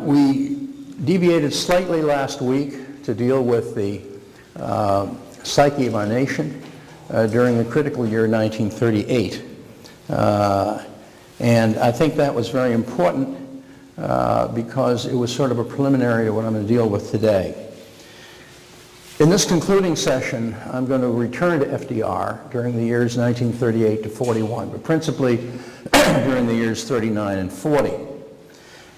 We deviated slightly last week to deal with the psyche of our nation during the critical year 1938. And I think that was very important because it was sort of a preliminary to what I'm going to deal with today. In this concluding session, I'm going to return to FDR during the years 1938 to 41, but principally during the years 39 and 40.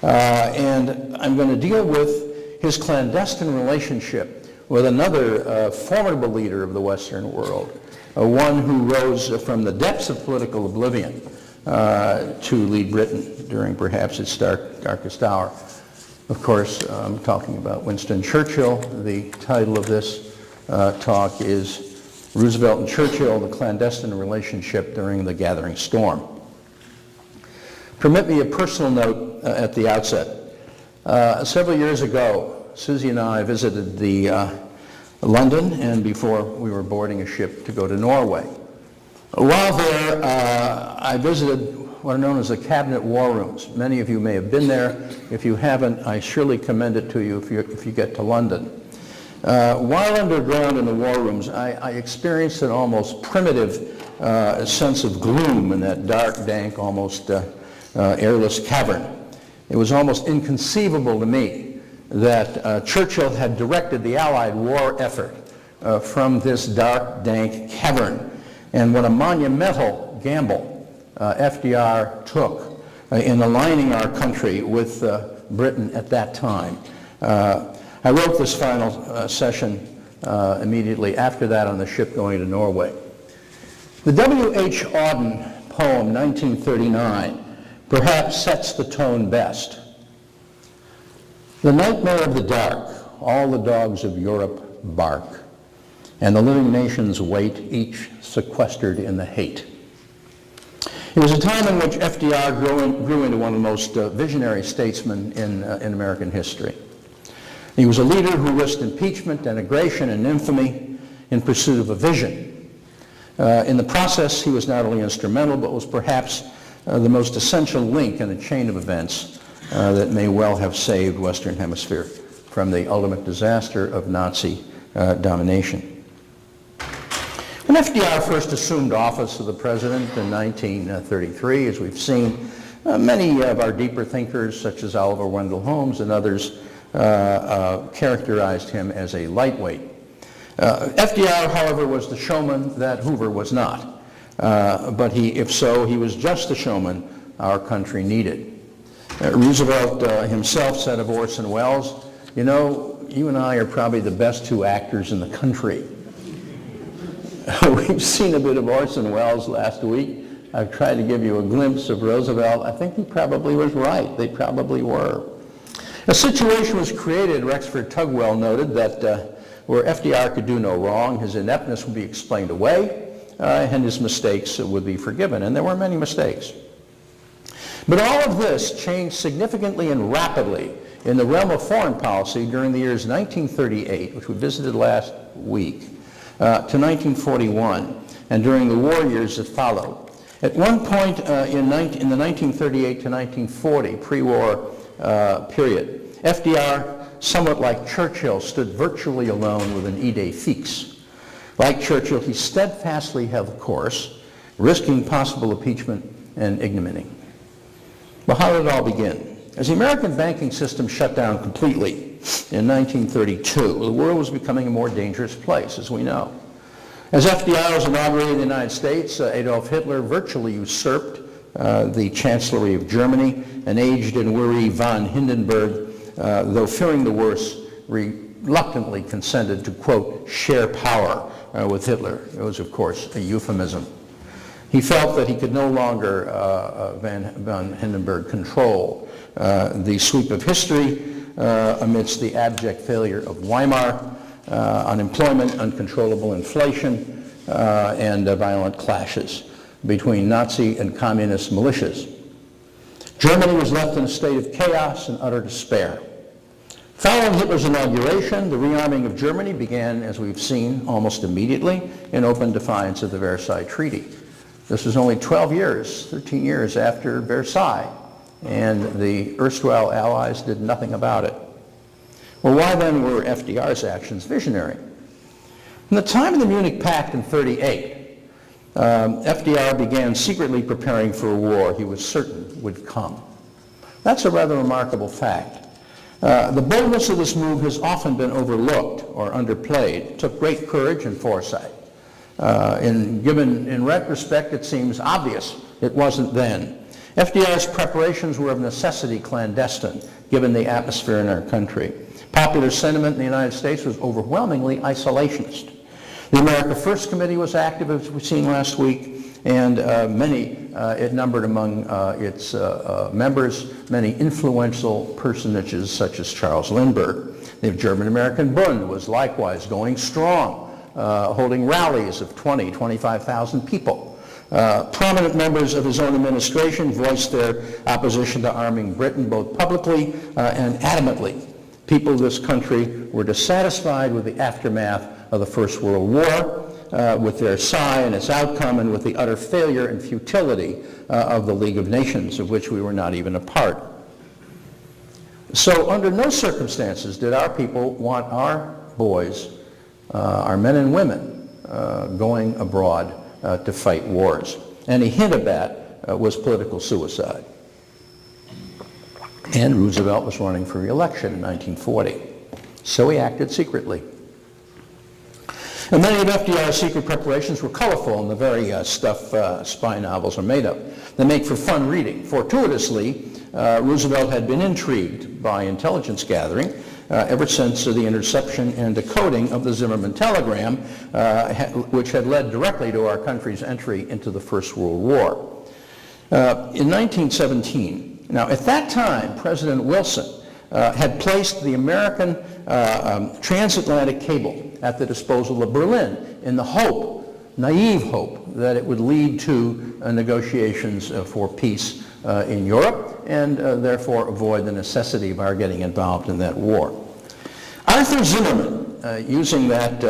And I'm going to deal with his clandestine relationship with another formidable leader of the Western world, one who rose from the depths of political oblivion to lead Britain during perhaps its darkest hour. Of course, I'm talking about Winston Churchill. The title of this talk is Roosevelt and Churchill, the Clandestine Relationship During the Gathering Storm. Permit me a personal note at the outset. Several years ago, Susie and I visited London, and before we were boarding a ship to go to Norway. While there, I visited what are known as the Cabinet War Rooms. Many of you may have been there. If you haven't, I surely commend it to you if you get to London. While underground in the war rooms, I experienced an almost primitive sense of gloom in that dark, dank, almost airless cavern. It was almost inconceivable to me that Churchill had directed the Allied war effort from this dark, dank cavern. And what a monumental gamble FDR took in aligning our country with Britain at that time. I wrote this final session immediately after that on the ship going to Norway. The W.H. Auden poem, 1939, perhaps sets the tone best. The nightmare of the dark, all the dogs of Europe bark, and the living nations wait, each sequestered in the hate. It was a time in which FDR grew into one of the most visionary statesmen in American history. He was a leader who risked impeachment, denigration, and infamy in pursuit of a vision. In the process, he was not only instrumental, but was perhaps the most essential link in a chain of events that may well have saved Western Hemisphere from the ultimate disaster of Nazi domination. When FDR first assumed office of the president in 1933, as we've seen, many of our deeper thinkers, such as Oliver Wendell Holmes and others, characterized him as a lightweight. FDR, however, was the showman that Hoover was not. But if so, he was just the showman our country needed. Roosevelt himself said of Orson Welles, you know, you and I are probably the best two actors in the country. We've seen a bit of Orson Welles last week. I've tried to give you a glimpse of Roosevelt. I think he probably was right. They probably were. A situation was created, Rexford Tugwell noted, that where FDR could do no wrong, his ineptness would be explained away, and his mistakes would be forgiven. And there were many mistakes. But all of this changed significantly and rapidly in the realm of foreign policy during the years 1938, which we visited last week, to 1941, and during the war years that followed. At one point in the 1938 to 1940 pre-war period, FDR, somewhat like Churchill, stood virtually alone with an idée fixe. Like Churchill, he steadfastly held course, risking possible impeachment and ignominy. Well, how did it all begin? As the American banking system shut down completely in 1932, the world was becoming a more dangerous place, as we know. As FDR was inaugurated in the United States, Adolf Hitler virtually usurped the Chancellery of Germany, and aged and weary von Hindenburg, though fearing the worst, reluctantly consented to, quote, share power with Hitler. It was, of course, a euphemism. He felt that he could no longer, von Hindenburg, control the sweep of history amidst the abject failure of Weimar, unemployment, uncontrollable inflation, and violent clashes between Nazi and communist militias. Germany was left in a state of chaos and utter despair. Following Hitler's inauguration, the rearming of Germany began, as we've seen, almost immediately in open defiance of the Versailles Treaty. This was only 13 years after Versailles, and the erstwhile allies did nothing about it. Well, why then were FDR's actions visionary? From the time of the Munich Pact in 1938, FDR began secretly preparing for a war he was certain would come. That's a rather remarkable fact. The boldness of this move has often been overlooked or underplayed. It took great courage and foresight. In retrospect, it seems obvious it wasn't then. FDR's preparations were of necessity clandestine, given the atmosphere in our country. Popular sentiment in the United States was overwhelmingly isolationist. The America First Committee was active, as we've seen last week, and it numbered among its members many influential personages such as Charles Lindbergh. The German-American Bund was likewise going strong, holding rallies of 20, 25,000 people. Prominent members of his own administration voiced their opposition to arming Britain both publicly and adamantly. People of this country were dissatisfied with the aftermath of the First World War, with Versailles and its outcome, and with the utter failure and futility of the League of Nations, of which we were not even a part. So under no circumstances did our people want our boys, our men and women, going abroad to fight wars. Any hint of that was political suicide. And Roosevelt was running for re-election in 1940. So he acted secretly. And many of FDR's secret preparations were colorful in the very stuff spy novels are made of. They make for fun reading. Fortuitously, Roosevelt had been intrigued by intelligence gathering ever since the interception and decoding of the Zimmerman telegram, which had led directly to our country's entry into the First World War. In 1917, now at that time, President Wilson had placed the American transatlantic cable at the disposal of Berlin in the hope, naive hope, that it would lead to negotiations for peace in Europe and therefore avoid the necessity of our getting involved in that war. Arthur Zimmerman, using that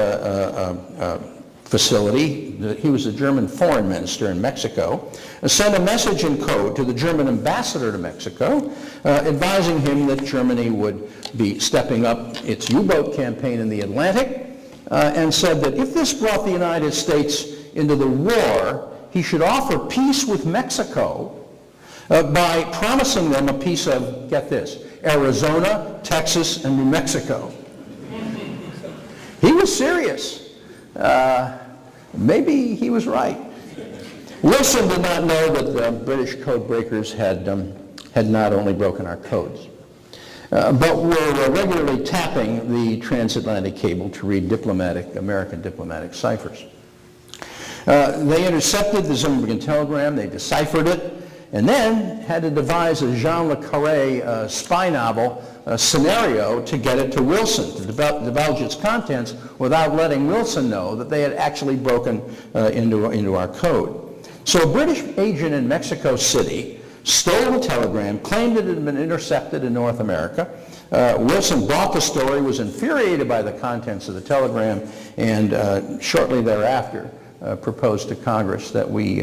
facility, he was a German foreign minister in Mexico, sent a message in code to the German ambassador to Mexico, advising him that Germany would be stepping up its U-boat campaign in the Atlantic, and said that if this brought the United States into the war, he should offer peace with Mexico by promising them a piece of, get this, Arizona, Texas, and New Mexico. He was serious. Maybe he was right. Wilson did not know that the British code breakers had not only broken our codes, but were regularly tapping the transatlantic cable to read American diplomatic ciphers. They intercepted the Zimmerman telegram, they deciphered it, and then had to devise a Jean le Carré spy novel scenario to get it to Wilson, to divulge its contents without letting Wilson know that they had actually broken into our code. So a British agent in Mexico City stole the telegram, claimed it had been intercepted in North America. Wilson bought the story, was infuriated by the contents of the telegram, and shortly thereafter proposed to Congress that we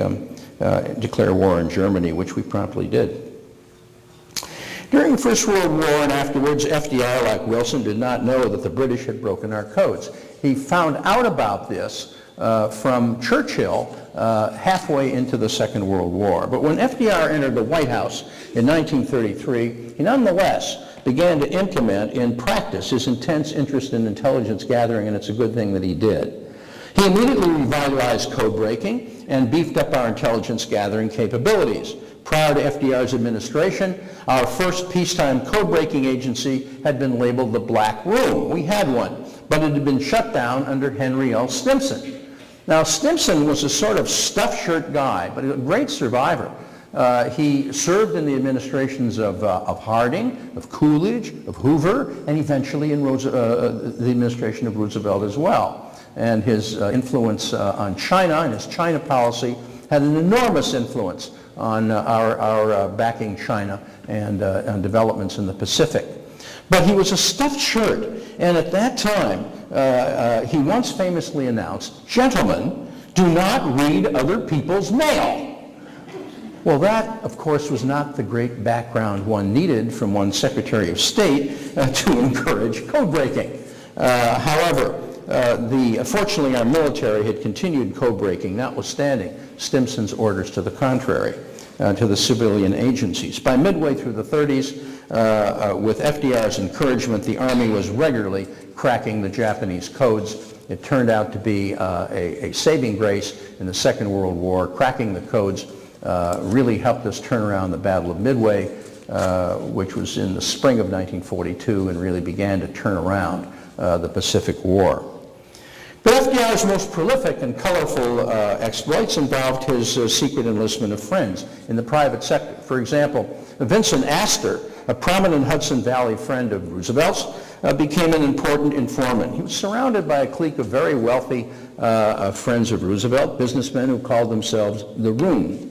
declare war on Germany, which we promptly did. During the First World War and afterwards, FDR, like Wilson, did not know that the British had broken our codes. He found out about this from Churchill halfway into the Second World War. But when FDR entered the White House in 1933, he nonetheless began to implement in practice his intense interest in intelligence gathering, and it's a good thing that he did. He immediately revitalized code breaking and beefed up our intelligence gathering capabilities. Prior to FDR's administration, our first peacetime code-breaking agency had been labeled the Black Room. We had one, but it had been shut down under Henry L. Stimson. Now, Stimson was a sort of stuffed shirt guy, but a great survivor. He served in the administrations of Harding, of Coolidge, of Hoover, and eventually in the administration of Roosevelt as well. And his influence on China and his China policy had an enormous influence on our backing China and on developments in the Pacific. But he was a stuffed shirt, and at that time, he once famously announced, "Gentlemen, do not read other people's mail." Well, that, of course, was not the great background one needed from one's Secretary of State to encourage code breaking. However, fortunately, our military had continued code breaking, notwithstanding Stimson's orders to the contrary, to the civilian agencies. By midway through the 30s, with FDR's encouragement, the Army was regularly cracking the Japanese codes. It turned out to be a saving grace in the Second World War. Cracking the codes really helped us turn around the Battle of Midway, which was in the spring of 1942 and really began to turn around the Pacific War. But FDR's most prolific and colorful exploits involved his secret enlistment of friends in the private sector. For example, Vincent Astor, a prominent Hudson Valley friend of Roosevelt's, became an important informant. He was surrounded by a clique of very wealthy friends of Roosevelt, businessmen who called themselves the Room.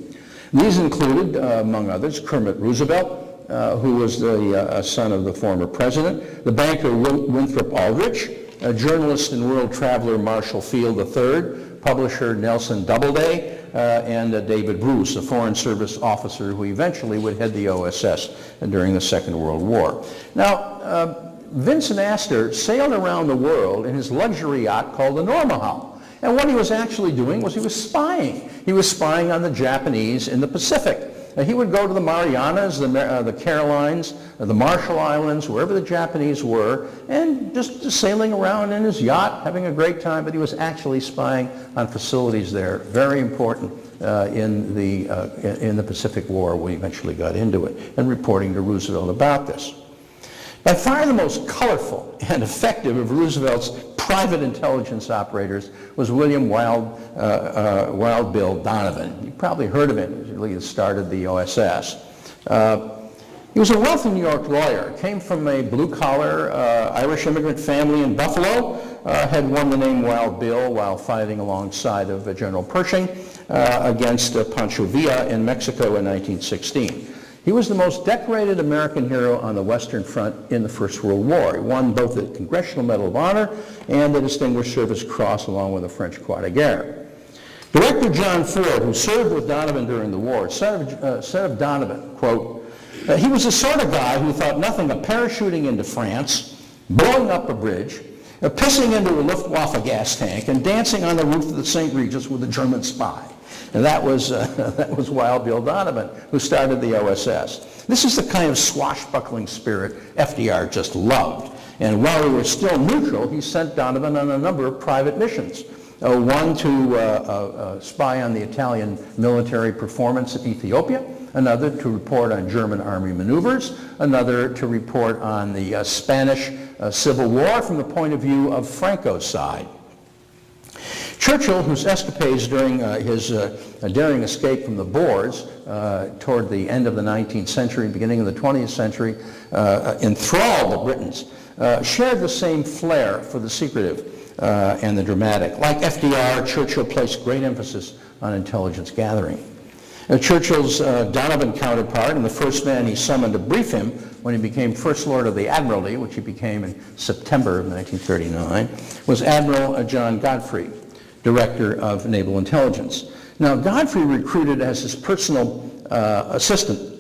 These included, among others, Kermit Roosevelt, who was the son of the former president, the banker Winthrop Aldrich, a journalist and world traveler Marshall Field III, publisher Nelson Doubleday, and David Bruce, a Foreign Service officer who eventually would head the OSS during the Second World War. Now, Vincent Astor sailed around the world in his luxury yacht called the Nourmahal. And what he was actually doing was he was spying. He was spying on the Japanese in the Pacific. He would go to the Marianas, the Carolines, the Marshall Islands, wherever the Japanese were, and just sailing around in his yacht, having a great time, but he was actually spying on facilities there, very important in the Pacific War. We eventually got into it, and reporting to Roosevelt about this. By far the most colorful and effective of Roosevelt's private intelligence operators was William Wild Bill Donovan. You probably heard of him. He really started the OSS. He was a wealthy New York lawyer, came from a blue-collar Irish immigrant family in Buffalo, had won the name Wild Bill while fighting alongside of General Pershing against Pancho Villa in Mexico in 1916. He was the most decorated American hero on the Western Front in the First World War. He won both the Congressional Medal of Honor and the Distinguished Service Cross along with the French Croix de Guerre. Director John Ford, who served with Donovan during the war, said of Donovan, quote, he was the sort of guy who thought nothing of parachuting into France, blowing up a bridge, pissing into a Luftwaffe gas tank, and dancing on the roof of the St. Regis with a German spy. And that was Wild Bill Donovan, who started the OSS. This is the kind of swashbuckling spirit FDR just loved. And while we were still neutral, he sent Donovan on a number of private missions. One to spy on the Italian military performance in Ethiopia, another to report on German army maneuvers, another to report on the Spanish Civil War from the point of view of Franco's side. Churchill, whose escapades during his daring escape from the Boers toward the end of the 19th century, beginning of the 20th century, enthralled the Britons, shared the same flair for the secretive and the dramatic. Like FDR, Churchill placed great emphasis on intelligence gathering. Churchill's Donovan counterpart, and the first man he summoned to brief him when he became First Lord of the Admiralty, which he became in September of 1939, was Admiral John Godfrey, Director of Naval Intelligence. Now, Godfrey recruited as his personal assistant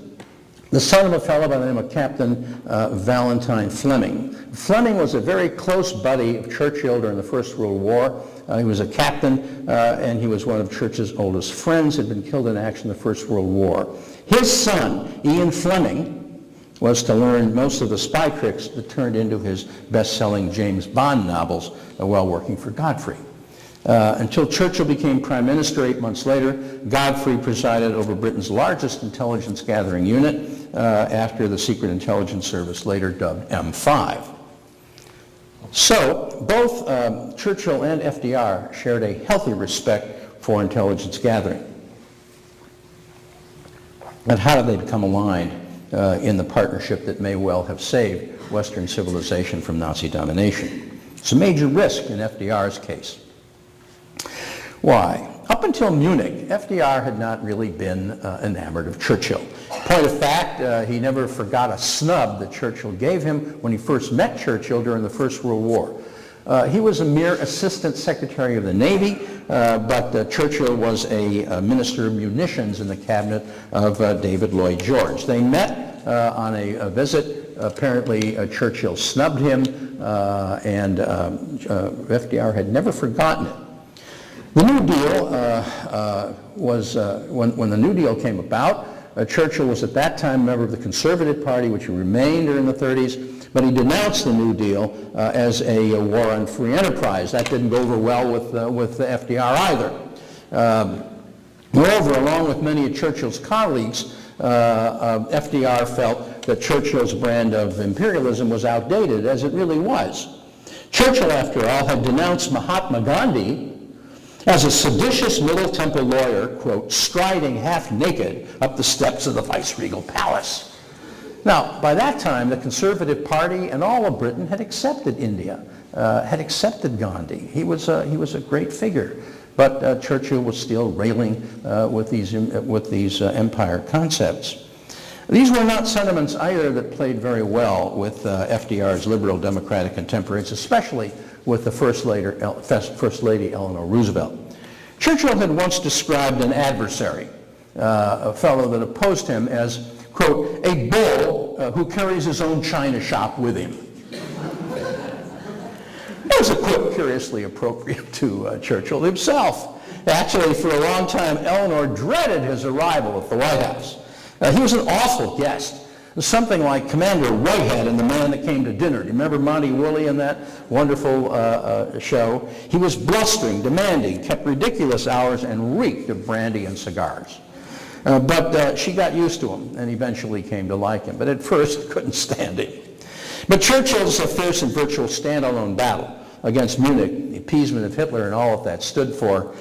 the son of a fellow by the name of Captain Valentine Fleming. Fleming was a very close buddy of Churchill during the First World War. He was a captain, and he was one of Churchill's oldest friends, had been killed in action in the First World War. His son, Ian Fleming, was to learn most of the spy tricks that turned into his best-selling James Bond novels while working for Godfrey. Until Churchill became Prime Minister 8 months later, Godfrey presided over Britain's largest intelligence gathering unit after the Secret Intelligence Service, later dubbed M5. So both Churchill and FDR shared a healthy respect for intelligence gathering. And how did they become aligned in the partnership that may well have saved Western civilization from Nazi domination? It's a major risk in FDR's case. Why? Up until Munich, FDR had not really been enamored of Churchill. Point of fact, he never forgot a snub that Churchill gave him when he first met Churchill during the First World War. He was a mere assistant secretary of the Navy, but Churchill was a minister of munitions in the cabinet of David Lloyd George. They met on a visit. Apparently, Churchill snubbed him, and FDR had never forgotten it. The New Deal was, when the New Deal came about, Churchill was at that time a member of the Conservative Party, which he remained during the 30s, but he denounced the New Deal as a war on free enterprise. That didn't go over well with the FDR either. Moreover, along with many of Churchill's colleagues, FDR felt that Churchill's brand of imperialism was outdated, as it really was. Churchill, after all, had denounced Mahatma Gandhi as a seditious Middle Temple lawyer, quote, striding half naked up the steps of the viceregal palace. Now, by that time, the Conservative Party and all of Britain had accepted India, had accepted Gandhi. He was a great figure, but Churchill was still railing with these empire concepts. These were not sentiments either that played very well with FDR's liberal democratic contemporaries, especially with the First Lady Eleanor Roosevelt. Churchill had once described an adversary, a fellow that opposed him, as, quote, a bull who carries his own china shop with him. That was a quip curiously appropriate to Churchill himself. Actually, for a long time, Eleanor dreaded his arrival at the White House. He was an awful guest. Something like Commander Whitehead in The Man That Came to Dinner. Do you remember Monty Woolley in that wonderful show? He was blustering, demanding, kept ridiculous hours, and reeked of brandy and cigars. But she got used to him and eventually came to like him. But at first, couldn't stand him. But Churchill's fierce and virtual standalone battle against Munich, the appeasement of Hitler and all of that stood for,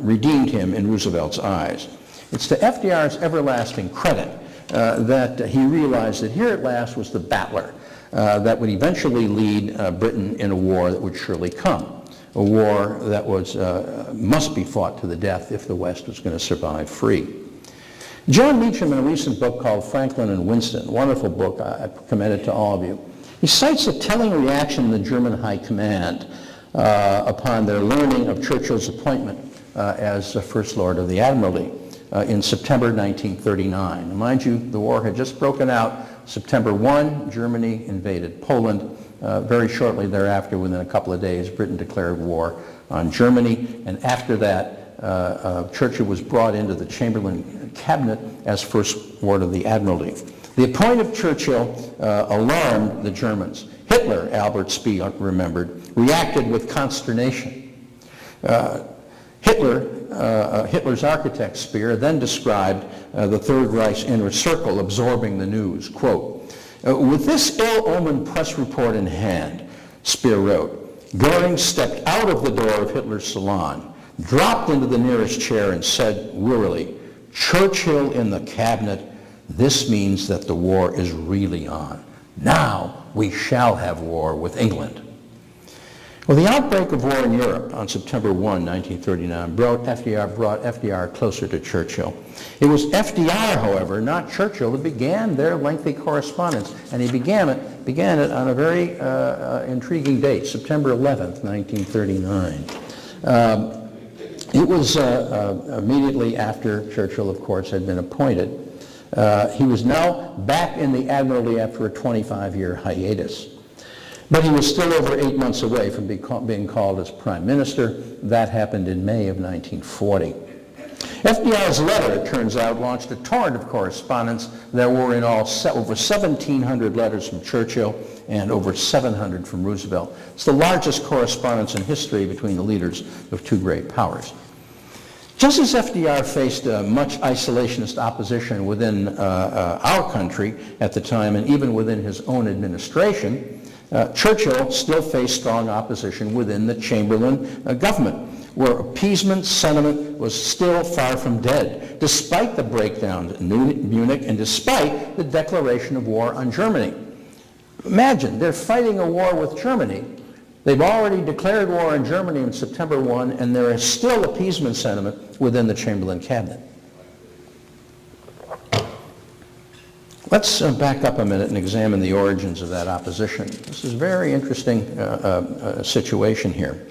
redeemed him in Roosevelt's eyes. It's to FDR's everlasting credit that he realized that here at last was the battler that would eventually lead Britain in a war that would surely come, a war that was, must be fought to the death if the West was going to survive free. John Meacham, in a recent book called Franklin and Winston, a wonderful book, I commend it to all of you, he cites a telling reaction in the German High Command upon their learning of Churchill's appointment as First Lord of the Admiralty. In September 1939. And mind you, the war had just broken out. September 1, Germany invaded Poland. Very shortly thereafter, within a couple of days, Britain declared war on Germany. And after that, Churchill was brought into the Chamberlain cabinet as First Lord of the Admiralty. The appointment of Churchill alarmed the Germans. Hitler, Albert Speer remembered, reacted with consternation. Hitler's architect, Speer, then described the Third Reich's inner circle absorbing the news. Quote, with this ill-omened press report in hand, Speer wrote, Goering stepped out of the door of Hitler's salon, dropped into the nearest chair and said wearily, Churchill in the cabinet, this means that the war is really on. Now we shall have war with England. Well, the outbreak of war in Europe on September 1, 1939 brought FDR closer to Churchill. It was FDR, however, not Churchill, that began their lengthy correspondence, and he began it on a very intriguing date, September 11th, 1939. It was immediately after Churchill, of course, had been appointed. He was now back in the Admiralty after a 25-year hiatus. But he was still over 8 months away from being called as Prime Minister. That happened in May of 1940. FDR's letter, it turns out, launched a torrent of correspondence. There were in all over 1,700 letters from Churchill and over 700 from Roosevelt. It's the largest correspondence in history between the leaders of two great powers. Just as FDR faced much isolationist opposition within our country at the time and even within his own administration, Churchill still faced strong opposition within the Chamberlain government, where appeasement sentiment was still far from dead, despite the breakdown in Munich and despite the declaration of war on Germany. Imagine, they're fighting a war with Germany. They've already declared war on Germany on September 1, and there is still appeasement sentiment within the Chamberlain cabinet. Let's back up a minute and examine the origins of that opposition. This is a very interesting situation here.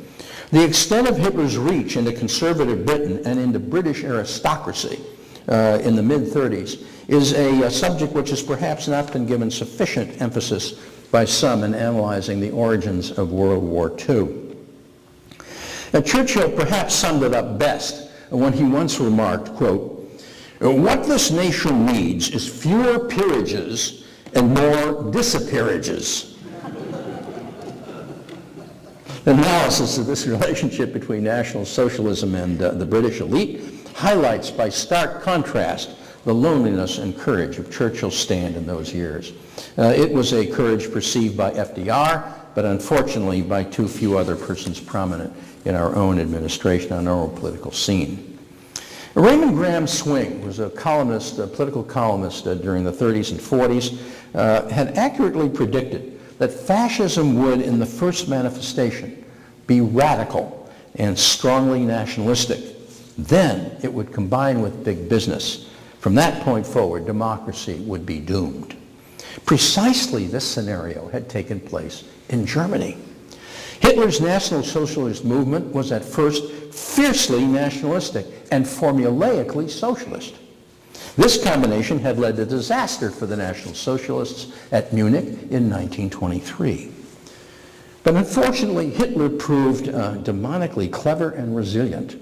The extent of Hitler's reach into conservative Britain and into British aristocracy in the mid-30s is a subject which has perhaps not been given sufficient emphasis by some in analyzing the origins of World War II. Churchill perhaps summed it up best when he once remarked, quote, "What this nation needs is fewer peerages and more disappearages." Analysis of this relationship between National Socialism and the British elite highlights by stark contrast the loneliness and courage of Churchill's stand in those years. It was a courage perceived by FDR, but unfortunately by too few other persons prominent in our own administration, on our own political scene. Raymond Graham Swing was a columnist, a political columnist during the 30s and 40s, had accurately predicted that fascism would, in the first manifestation, be radical and strongly nationalistic. Then it would combine with big business. From that point forward, democracy would be doomed. Precisely this scenario had taken place in Germany. Hitler's National Socialist movement was at first fiercely nationalistic and formulaically socialist. This combination had led to disaster for the National Socialists at Munich in 1923. But unfortunately, Hitler proved demonically clever and resilient.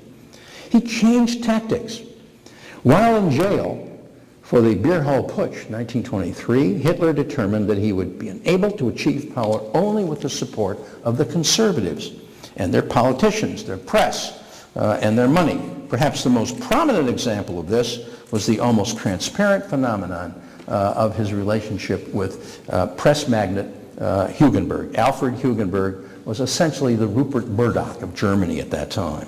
He changed tactics. While in jail for the Beer Hall Putsch, 1923, Hitler determined that he would be unable to achieve power only with the support of the conservatives and their politicians, their press, and their money. Perhaps the most prominent example of this was the almost transparent phenomenon of his relationship with press magnate Hugenberg. Alfred Hugenberg was essentially the Rupert Murdoch of Germany at that time.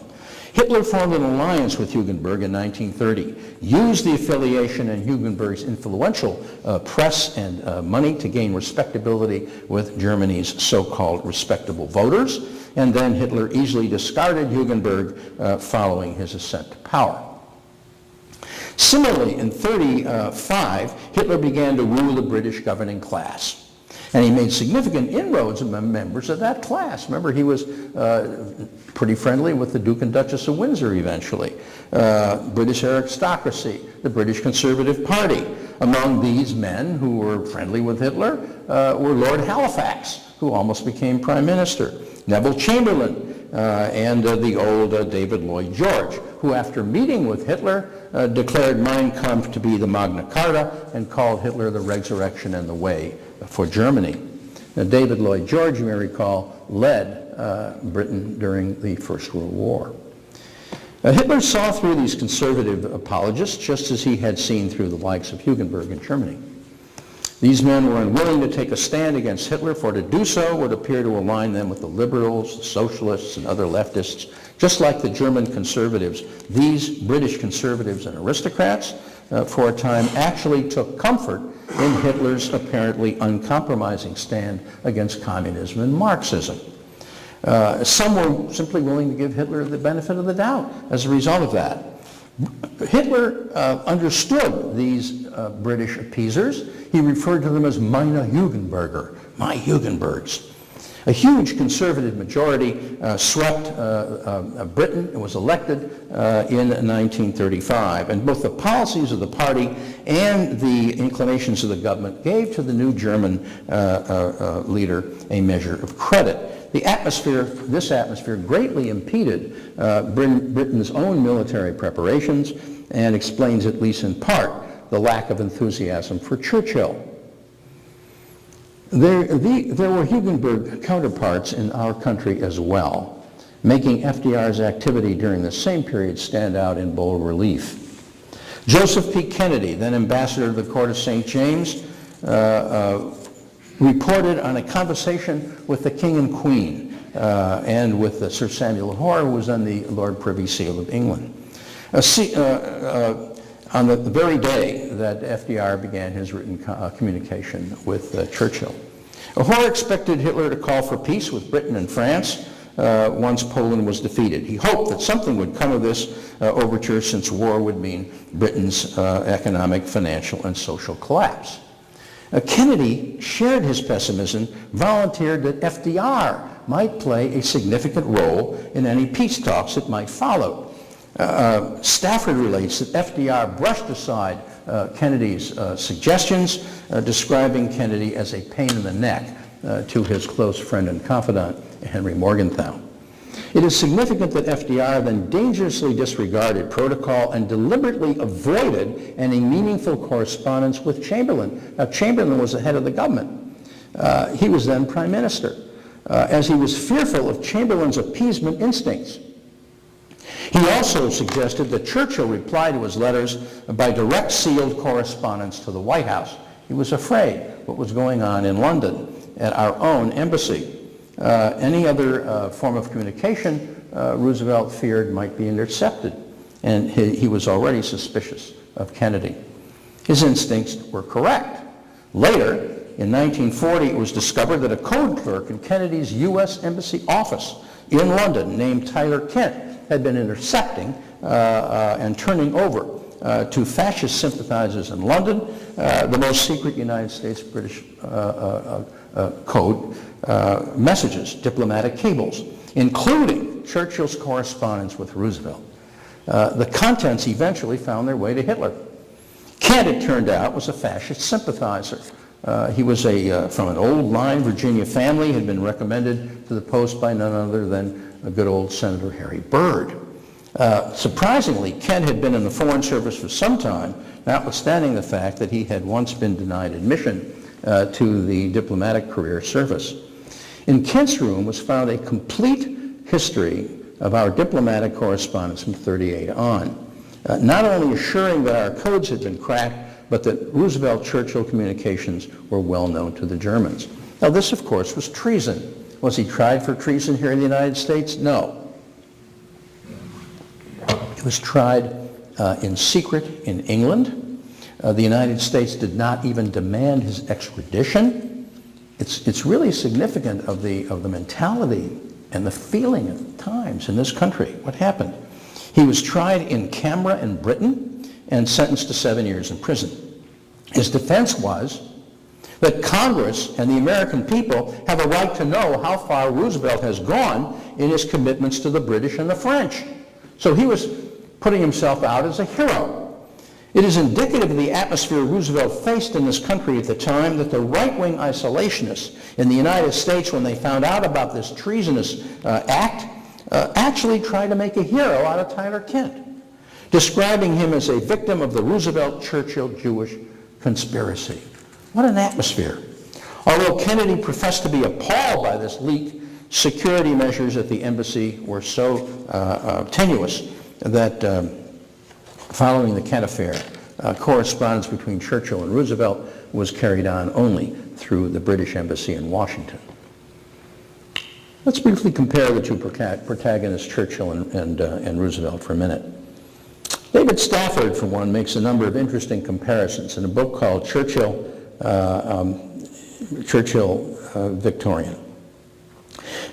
Hitler formed an alliance with Hugenberg in 1930, used the affiliation and Hugenberg's influential press and money to gain respectability with Germany's so-called respectable voters, and then Hitler easily discarded Hugenberg following his ascent to power. Similarly, in 1935, Hitler began to rule the British governing class. And he made significant inroads among members of that class. Remember, he was pretty friendly with the Duke and Duchess of Windsor eventually. British aristocracy, the British Conservative Party. Among these men who were friendly with Hitler were Lord Halifax, who almost became Prime Minister, Neville Chamberlain, and the old David Lloyd George, who after meeting with Hitler declared Mein Kampf to be the Magna Carta and called Hitler the resurrection and the way for Germany. Now, David Lloyd George, you may recall, led Britain during the First World War. Hitler saw through these conservative apologists just as he had seen through the likes of Hugenberg in Germany. These men were unwilling to take a stand against Hitler, for to do so would appear to align them with the liberals, the socialists, and other leftists. Just like the German conservatives, these British conservatives and aristocrats for a time actually took comfort in Hitler's apparently uncompromising stand against communism and Marxism. Some were simply willing to give Hitler the benefit of the doubt as a result of that. Hitler understood these British appeasers. He referred to them as meine Jugendbürger, my Hugenbergs. A huge conservative majority swept Britain and was elected in 1935. And both the policies of the party and the inclinations of the government gave to the new German leader a measure of credit. This atmosphere greatly impeded Britain's own military preparations and explains, at least in part, the lack of enthusiasm for Churchill. There were Hugenberg counterparts in our country as well, making FDR's activity during the same period stand out in bold relief. Joseph P. Kennedy, then ambassador to the court of St. James, reported on a conversation with the King and Queen and with Sir Samuel Hoare, who was then the Lord Privy Seal of England. On the very day that FDR began his written communication with Churchill. Hoare expected Hitler to call for peace with Britain and France once Poland was defeated. He hoped that something would come of this overture, since war would mean Britain's economic, financial, and social collapse. Kennedy shared his pessimism, volunteered that FDR might play a significant role in any peace talks that might follow. Stafford relates that FDR brushed aside Kennedy's suggestions, describing Kennedy as a pain in the neck to his close friend and confidant, Henry Morgenthau. It is significant that FDR then dangerously disregarded protocol and deliberately avoided any meaningful correspondence with Chamberlain. Now, Chamberlain was the head of the government. He was then prime minister, as he was fearful of Chamberlain's appeasement instincts. He also suggested that Churchill reply to his letters by direct sealed correspondence to the White House. He was afraid what was going on in London at our own embassy. Any other form of communication Roosevelt feared might be intercepted, and he was already suspicious of Kennedy. His instincts were correct. Later, in 1940, it was discovered that a code clerk in Kennedy's U.S. Embassy office in London named Tyler Kent had been intercepting and turning over to fascist sympathizers in London the most secret United States-British code messages, diplomatic cables, including Churchill's correspondence with Roosevelt. The contents eventually found their way to Hitler. Kent, it turned out, was a fascist sympathizer. He was from an old-line Virginia family, had been recommended to the post by none other than a good old Senator Harry Byrd. Surprisingly, Kent had been in the Foreign Service for some time, notwithstanding the fact that he had once been denied admission to the diplomatic career service. In Kent's room was found a complete history of our diplomatic correspondence from 1938 on, not only assuring that our codes had been cracked, but that Roosevelt-Churchill communications were well known to the Germans. Now, this, of course, was treason. Was he tried for treason here in the United States? No. He was tried in secret in England. The United States did not even demand his extradition. It's really significant of the mentality and the feeling at times in this country. What happened? He was tried in camera in Britain and sentenced to 7 years in prison. His defense was that Congress and the American people have a right to know how far Roosevelt has gone in his commitments to the British and the French. So he was putting himself out as a hero. It is indicative of the atmosphere Roosevelt faced in this country at the time that the right-wing isolationists in the United States, when they found out about this treasonous act, actually tried to make a hero out of Tyler Kent, describing him as a victim of the Roosevelt-Churchill Jewish conspiracy. What an atmosphere. Although Kennedy professed to be appalled by this leak, security measures at the embassy were so tenuous that following the Kent affair, correspondence between Churchill and Roosevelt was carried on only through the British embassy in Washington. Let's briefly compare the two protagonists, Churchill and Roosevelt, for a minute. David Stafford, for one, makes a number of interesting comparisons in a book called Churchill Victorian.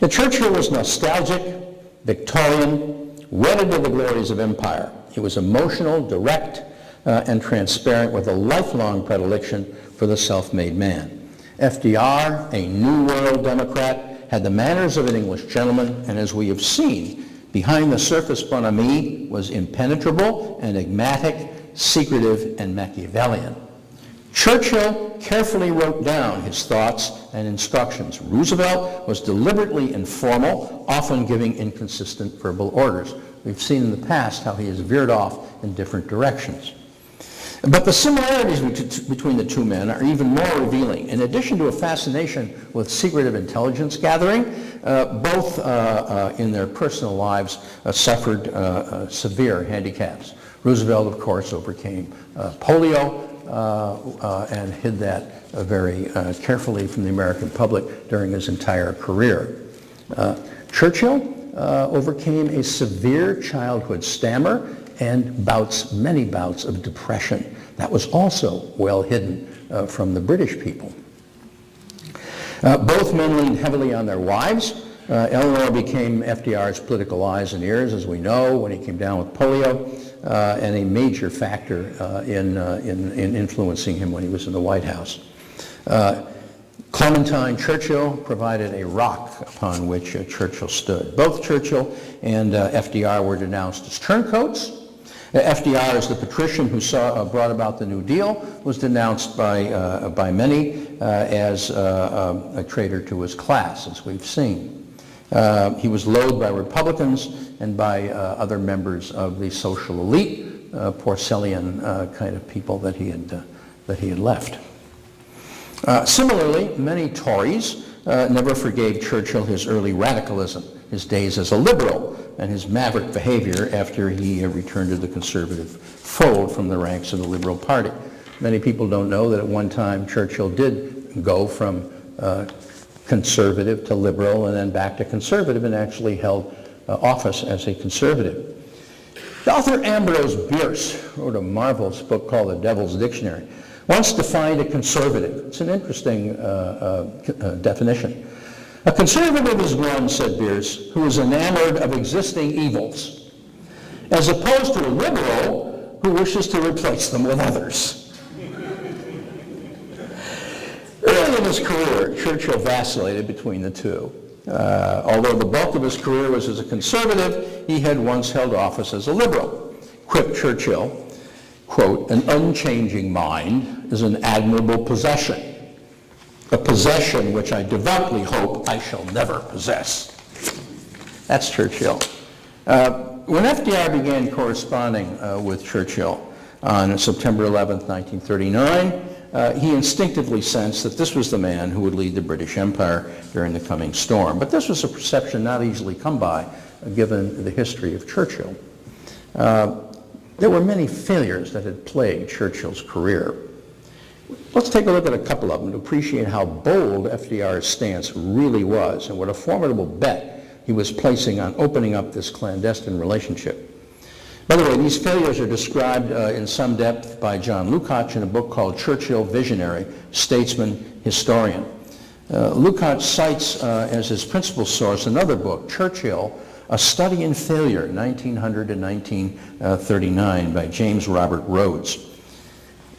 Now, Churchill was nostalgic, Victorian, wedded to the glories of empire. He was emotional, direct, and transparent, with a lifelong predilection for the self-made man. FDR, a New World Democrat, had the manners of an English gentleman, and as we have seen, behind the surface bonhomie was impenetrable, enigmatic, secretive, and Machiavellian. Churchill carefully wrote down his thoughts and instructions. Roosevelt was deliberately informal, often giving inconsistent verbal orders. We've seen in the past how he has veered off in different directions. But the similarities between the two men are even more revealing. In addition to a fascination with secretive intelligence gathering, both in their personal lives suffered severe handicaps. Roosevelt, of course, overcame polio and hid that very carefully from the American public during his entire career. Churchill overcame a severe childhood stammer and many bouts of depression. That was also well hidden from the British people. Both men leaned heavily on their wives. Eleanor became FDR's political eyes and ears, as we know, when he came down with polio, and a major factor in influencing him when he was in the White House. Clementine Churchill provided a rock upon which Churchill stood. Both Churchill and FDR were denounced as turncoats. FDR, as the patrician who brought about the New Deal, was denounced by many as a traitor to his class, as we've seen. He was loathed by Republicans and by other members of the social elite, Porcellian kind of people that he had left. Similarly, many Tories never forgave Churchill his early radicalism, his days as a liberal, and his maverick behavior after he returned to the conservative fold from the ranks of the Liberal Party. Many people don't know that at one time Churchill did go from conservative to liberal and then back to conservative and actually held office as a conservative. The author Ambrose Bierce wrote a marvelous book called The Devil's Dictionary. Once defined a conservative. It's an interesting definition. A conservative is one, said Bierce, who is enamored of existing evils, as opposed to a liberal who wishes to replace them with others. Early in his career, Churchill vacillated between the two. Although the bulk of his career was as a conservative, he had once held office as a liberal. Quipped Churchill, quote, "An unchanging mind is an admirable possession, a possession which I devoutly hope I shall never possess." That's Churchill. When FDR began corresponding with Churchill on September 11th, 1939, he instinctively sensed that this was the man who would lead the British Empire during the coming storm. But this was a perception not easily come by, given the history of Churchill. There were many failures that had plagued Churchill's career. Let's take a look at a couple of them to appreciate how bold FDR's stance really was and what a formidable bet he was placing on opening up this clandestine relationship. By the way, these failures are described in some depth by John Lukács in a book called Churchill Visionary, Statesman, Historian. Lukács cites as his principal source another book, Churchill, A Study in Failure, 1900 to 1939, by James Robert Rhodes.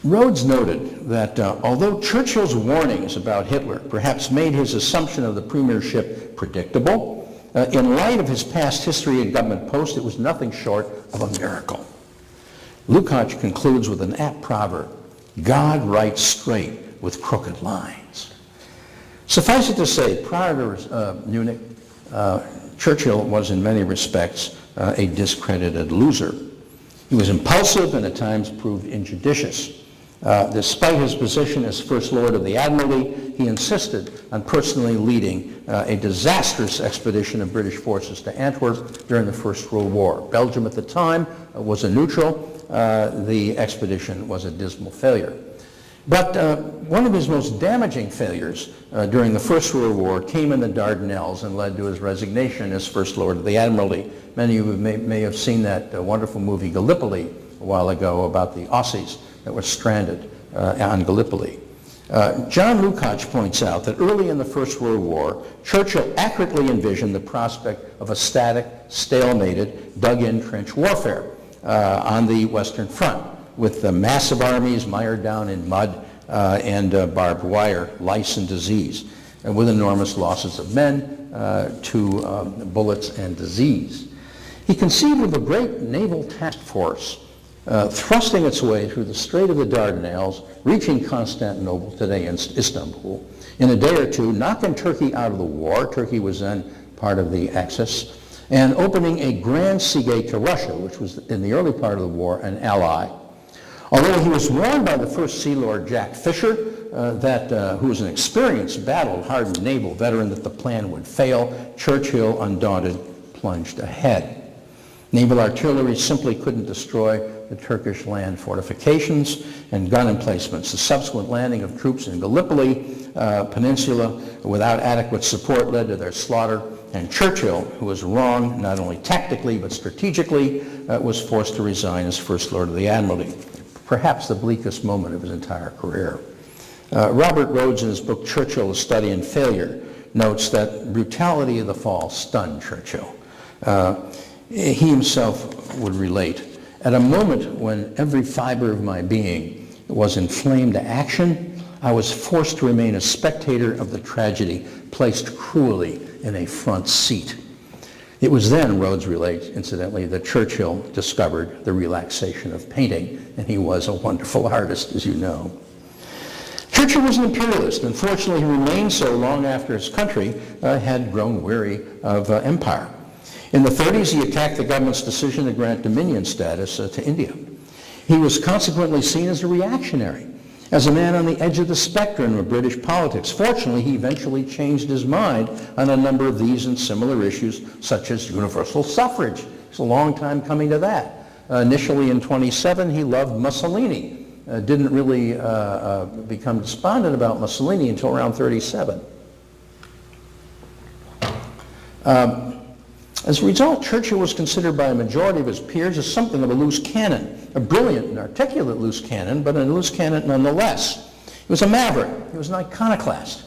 Rhodes noted that although Churchill's warnings about Hitler perhaps made his assumption of the premiership predictable, in light of his past history in government posts, it was nothing short of a miracle. Lukács concludes with an apt proverb, "God writes straight with crooked lines." Suffice it to say, prior to Munich, Churchill was in many respects a discredited loser. He was impulsive and at times proved injudicious. Despite his position as First Lord of the Admiralty, he insisted on personally leading a disastrous expedition of British forces to Antwerp during the First World War. Belgium at the time was a neutral. The expedition was a dismal failure. But one of his most damaging failures during the First World War came in the Dardanelles and led to his resignation as First Lord of the Admiralty. Many of you may have seen that wonderful movie Gallipoli a while ago about the Aussies that were stranded on Gallipoli. John Lukács points out that early in the First World War, Churchill accurately envisioned the prospect of a static, stalemated, dug-in trench warfare on the Western Front, with the massive armies mired down in mud and barbed wire, lice and disease, and with enormous losses of men to bullets and disease. He conceived of a great naval task force thrusting its way through the Strait of the Dardanelles, reaching Constantinople, today in Istanbul, in a day or two, knocking Turkey out of the war. Turkey was then part of the Axis, and opening a grand sea gate to Russia, which was in the early part of the war an ally. Although he was warned by the First Sea Lord Jack Fisher, who was an experienced, battle-hardened naval veteran, that the plan would fail, Churchill, undaunted, plunged ahead. Naval artillery simply couldn't destroy the Turkish land fortifications and gun emplacements. The subsequent landing of troops in Gallipoli Peninsula without adequate support led to their slaughter, and Churchill, who was wrong not only tactically but strategically, was forced to resign as First Lord of the Admiralty, perhaps the bleakest moment of his entire career. Robert Rhodes, in his book Churchill, A Study in Failure, notes that brutality of the fall stunned Churchill. He himself would relate, "At a moment when every fiber of my being was inflamed to action, I was forced to remain a spectator of the tragedy, placed cruelly in a front seat. It was then, Rhodes relates, incidentally, that Churchill discovered the relaxation of painting, and he was a wonderful artist, as you know. Churchill was an imperialist. Unfortunately, he remained so long after his country had grown weary of empire. In the 30s, he attacked the government's decision to grant dominion status to India. He was consequently seen as a reactionary, as a man on the edge of the spectrum of British politics. Fortunately, he eventually changed his mind on a number of these and similar issues, such as universal suffrage. It's a long time coming to that. Initially in 27, he loved Mussolini. Didn't really become despondent about Mussolini until around 37. As a result, Churchill was considered by a majority of his peers as something of a loose cannon, a brilliant and articulate loose cannon, but a loose cannon nonetheless. He was a maverick. He was an iconoclast.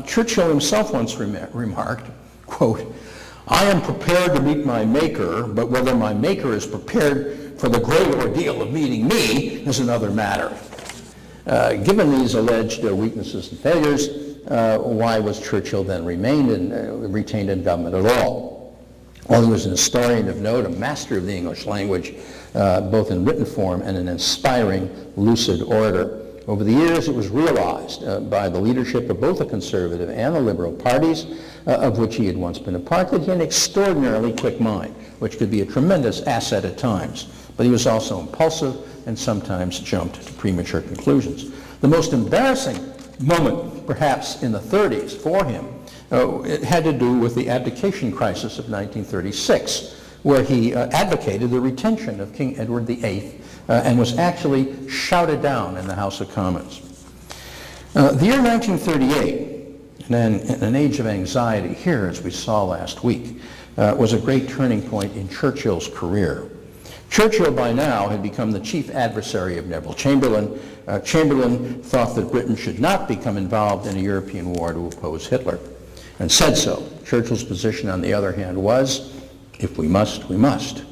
Churchill himself once remarked, quote, "I am prepared to meet my maker, but whether my maker is prepared for the great ordeal of meeting me is another matter." Given these alleged weaknesses and failures, why was Churchill then retained in government at all? Well, he was an historian of note, a master of the English language, both in written form and an inspiring, lucid orator. Over the years, it was realized by the leadership of both the Conservative and the Liberal parties, of which he had once been a part, that he had an extraordinarily quick mind, which could be a tremendous asset at times. But he was also impulsive and sometimes jumped to premature conclusions. The most embarrassing moment, perhaps in the 30s for him, it had to do with the abdication crisis of 1936, where he advocated the retention of King Edward VIII and was actually shouted down in the House of Commons. The year 1938, in an age of anxiety here, as we saw last week, was a great turning point in Churchill's career. Churchill by now had become the chief adversary of Neville Chamberlain. Chamberlain thought that Britain should not become involved in a European war to oppose Hitler, and said so. Churchill's position, on the other hand, was, if we must, we must.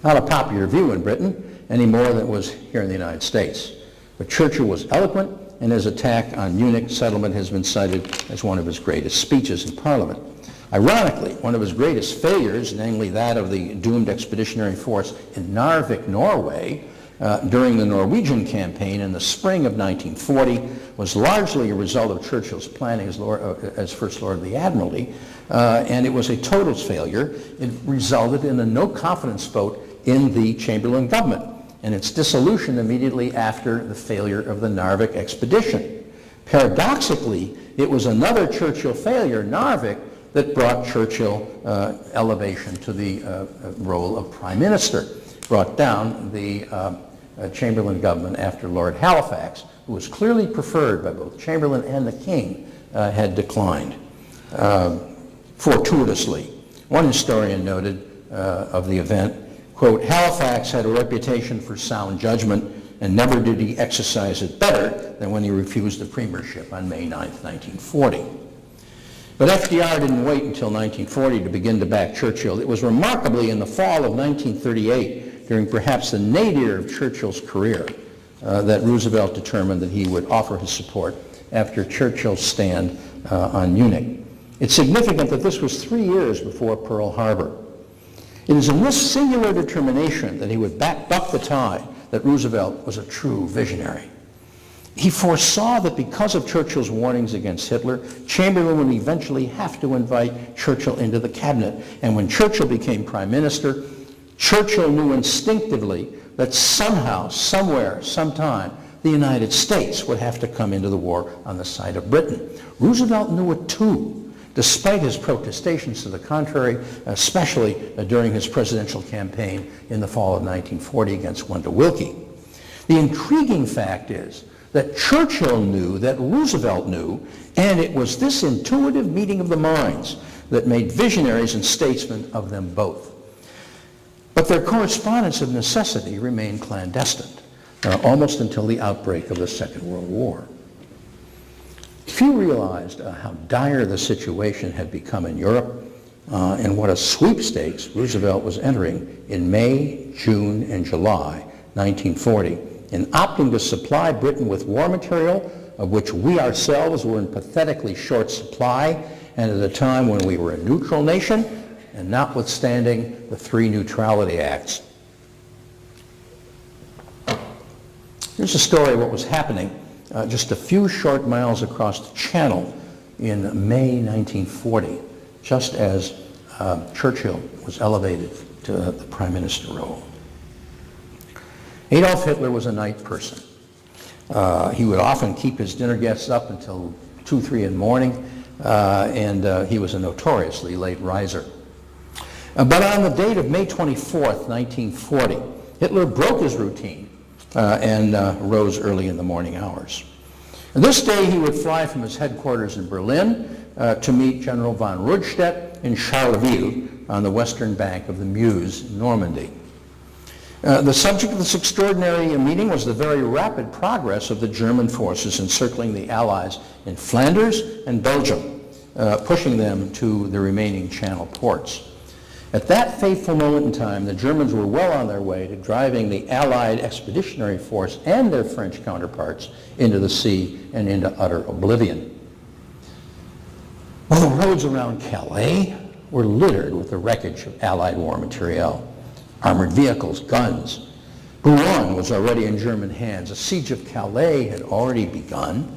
Not a popular view in Britain, any more than it was here in the United States. But Churchill was eloquent, and his attack on Munich settlement has been cited as one of his greatest speeches in Parliament. Ironically, one of his greatest failures, namely that of the doomed expeditionary force in Narvik, Norway, during the Norwegian campaign in the spring of 1940, was largely a result of Churchill's planning as First Lord of the Admiralty, and it was a total failure. It resulted in a no-confidence vote in the Chamberlain government and its dissolution immediately after the failure of the Narvik expedition. Paradoxically, it was another Churchill failure, Narvik, that brought Churchill elevation to the role of Prime Minister, brought down the Chamberlain government after Lord Halifax, who was clearly preferred by both Chamberlain and the King, had declined fortuitously. One historian noted of the event, quote, "Halifax had a reputation for sound judgment, and never did he exercise it better than when he refused the premiership on May 9th, 1940. But FDR didn't wait until 1940 to begin to back Churchill. It was remarkably in the fall of 1938, during perhaps the nadir of Churchill's career, that Roosevelt determined that he would offer his support after Churchill's stand on Munich. It's significant that this was 3 years before Pearl Harbor. It is in this singular determination that he would buck the tide that Roosevelt was a true visionary. He foresaw that because of Churchill's warnings against Hitler, Chamberlain would eventually have to invite Churchill into the cabinet. And when Churchill became prime minister, Churchill knew instinctively that somehow, somewhere, sometime, the United States would have to come into the war on the side of Britain. Roosevelt knew it too, despite his protestations to the contrary, especially during his presidential campaign in the fall of 1940 against Wendell Willkie. The intriguing fact is that Churchill knew that Roosevelt knew, and it was this intuitive meeting of the minds that made visionaries and statesmen of them both. But their correspondence of necessity remained clandestine, almost until the outbreak of the Second World War. Few realized how dire the situation had become in Europe and what a sweepstakes Roosevelt was entering in May, June, and July 1940 in opting to supply Britain with war material, of which we ourselves were in pathetically short supply, and at a time when we were a neutral nation, and notwithstanding the 3 Neutrality Acts. Here's a story of what was happening just a few short miles across the Channel in May 1940, just as Churchill was elevated to the prime minister role. Adolf Hitler was a night person. He would often keep his dinner guests up until 2, 3 in the morning, and he was a notoriously late riser. But on the date of May 24th, 1940, Hitler broke his routine and rose early in the morning hours. And this day he would fly from his headquarters in Berlin to meet General von Rundstedt in Charleville on the western bank of the Meuse, Normandy. The subject of this extraordinary meeting was the very rapid progress of the German forces encircling the Allies in Flanders and Belgium, pushing them to the remaining Channel ports. At that fateful moment in time, the Germans were well on their way to driving the Allied expeditionary force and their French counterparts into the sea and into utter oblivion. Well, the roads around Calais were littered with the wreckage of Allied war materiel. Armored vehicles, guns. Rouen was already in German hands. The siege of Calais had already begun.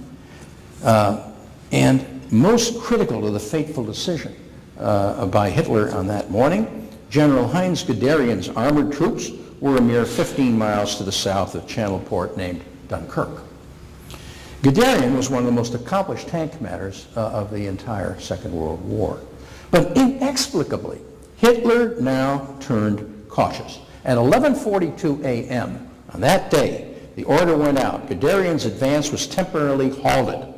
And most critical to the fateful decision by Hitler on that morning, General Heinz Guderian's armored troops were a mere 15 miles to the south of Channel port named Dunkirk. Guderian was one of the most accomplished tank commanders of the entire Second World War. But inexplicably, Hitler now turned cautious. At 11:42 a.m. on that day, the order went out. Guderian's advance was temporarily halted.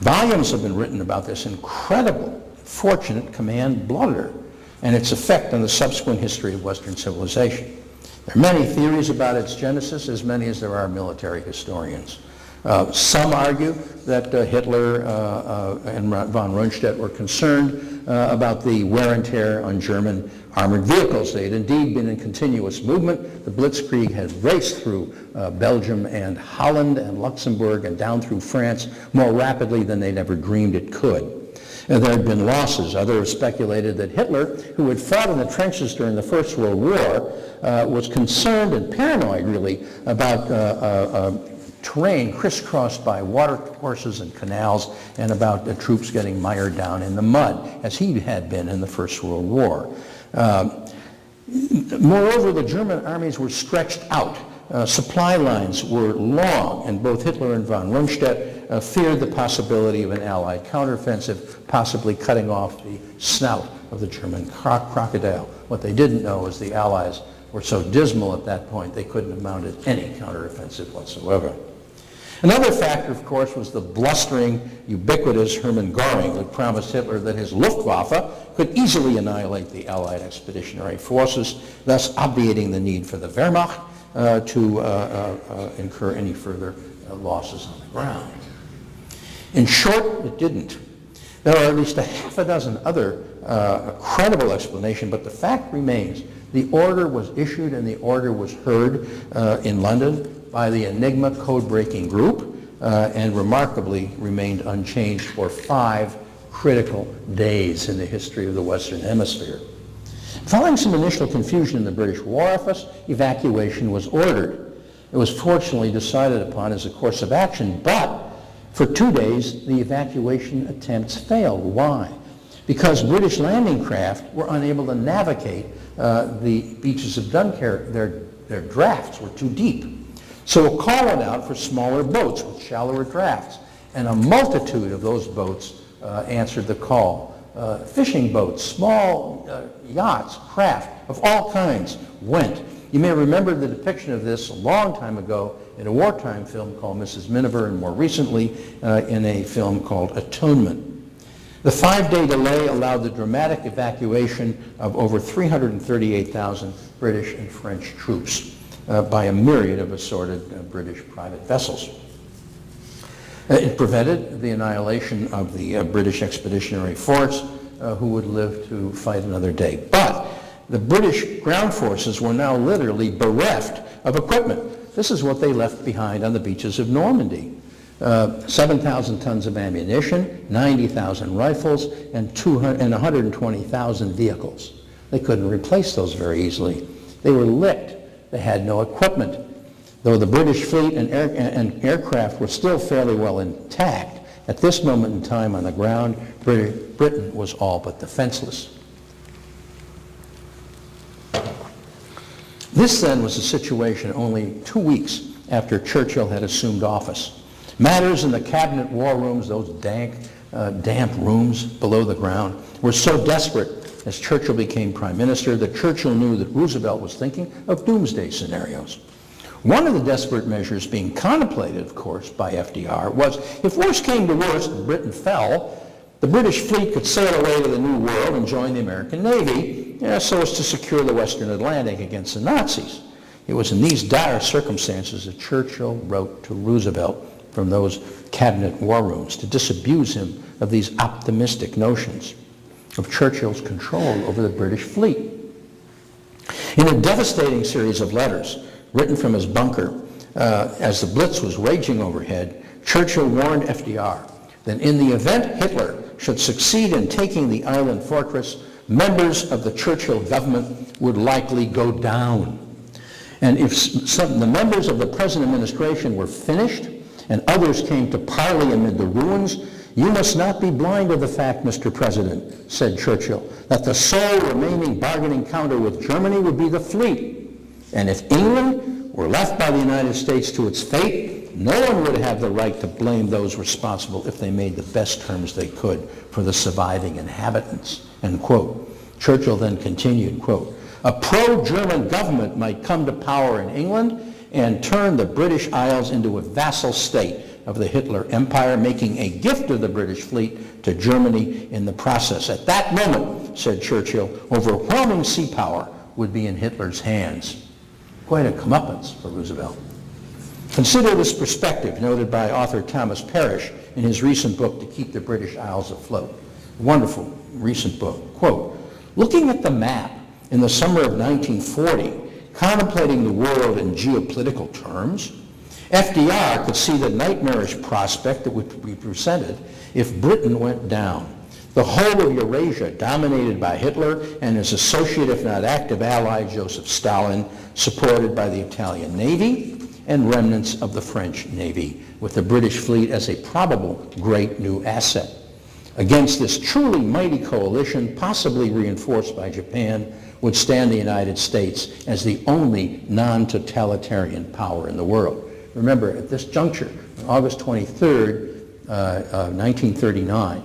Volumes have been written about this incredible, fortunate command blunder and its effect on the subsequent history of Western civilization. There are many theories about its genesis, as many as there are military historians. Some argue that Hitler and von Rundstedt were concerned about the wear and tear on German armored vehicles. They had indeed been in continuous movement. The Blitzkrieg had raced through Belgium and Holland and Luxembourg and down through France more rapidly than they'd ever dreamed it could. And there had been losses. Others speculated that Hitler, who had fought in the trenches during the First World War, was concerned and paranoid, really, about terrain crisscrossed by watercourses and canals, and about the troops getting mired down in the mud, as he had been in the First World War. Moreover, the German armies were stretched out. Supply lines were long, and both Hitler and von Rundstedt feared the possibility of an Allied counteroffensive, possibly cutting off the snout of the German crocodile. What they didn't know is the Allies were so dismal at that point they couldn't have mounted any counteroffensive whatsoever. Another factor, of course, was the blustering, ubiquitous Hermann Göring, who promised Hitler that his Luftwaffe could easily annihilate the Allied expeditionary forces, thus obviating the need for the Wehrmacht to incur any further losses on the ground. In short, it didn't. There are at least a half a dozen other credible explanations, but the fact remains the order was issued and the order was heard in London by the Enigma code-breaking group and remarkably remained unchanged for 5 critical days in the history of the Western Hemisphere. Following some initial confusion in the British War Office, evacuation was ordered. It was fortunately decided upon as a course of action, but for 2 days the evacuation attempts failed. Why? Because British landing craft were unable to navigate the beaches of Dunkirk. Their drafts were too deep. So a call went out for smaller boats with shallower drafts, and a multitude of those boats answered the call. Fishing boats, small yachts, craft of all kinds went. You may remember the depiction of this a long time ago in a wartime film called Mrs. Miniver, and more recently in a film called Atonement. The 5-day delay allowed the dramatic evacuation of over 338,000 British and French troops by a myriad of assorted British private vessels. It prevented the annihilation of the British Expeditionary Force, who would live to fight another day. But the British ground forces were now literally bereft of equipment. this is what they left behind on the beaches of Normandy. 7,000 tons of ammunition, 90,000 rifles, and 120,000 vehicles. They couldn't replace those very easily. They were licked. They had no equipment. Though the British fleet and aircraft were still fairly well intact, at this moment in time on the ground, Britain was all but defenseless. This then was the situation only 2 weeks after Churchill had assumed office. Matters in the cabinet war rooms, those damp rooms below the ground, were so desperate as Churchill became prime minister that Churchill knew that Roosevelt was thinking of doomsday scenarios. One of the desperate measures being contemplated, of course, by FDR was, if worse came to worst and Britain fell, the British fleet could sail away to the New World and join the American Navy, so as to secure the Western Atlantic against the Nazis. It was in these dire circumstances that Churchill wrote to Roosevelt from those cabinet war rooms to disabuse him of these optimistic notions of Churchill's control over the British fleet. In a devastating series of letters written from his bunker as the Blitz was raging overhead, Churchill warned FDR that in the event Hitler should succeed in taking the island fortress, members of the Churchill government would likely go down. And if the members of the present administration were finished and others came to parley amid the ruins, you must not be blind to the fact, Mr. President, said Churchill, that the sole remaining bargaining counter with Germany would be the fleet. And if England were left by the United States to its fate, no one would have the right to blame those responsible if they made the best terms they could for the surviving inhabitants, end quote. Churchill then continued, quote, a pro-German government might come to power in England and turn the British Isles into a vassal state of the Hitler Empire, making a gift of the British fleet to Germany in the process. At that moment, said Churchill, overwhelming sea power would be in Hitler's hands. Quite a comeuppance for Roosevelt. Consider this perspective noted by author Thomas Parrish in his recent book, To Keep the British Isles Afloat. Wonderful recent book. Quote, looking at the map in the summer of 1940, contemplating the world in geopolitical terms, FDR could see the nightmarish prospect that would be presented if Britain went down. The whole of Eurasia dominated by Hitler and his associate, if not active ally, Joseph Stalin, supported by the Italian Navy and remnants of the French Navy, with the British fleet as a probable great new asset. Against this truly mighty coalition, possibly reinforced by Japan, would stand the United States as the only non-totalitarian power in the world. Remember, at this juncture, on August 23rd, 1939,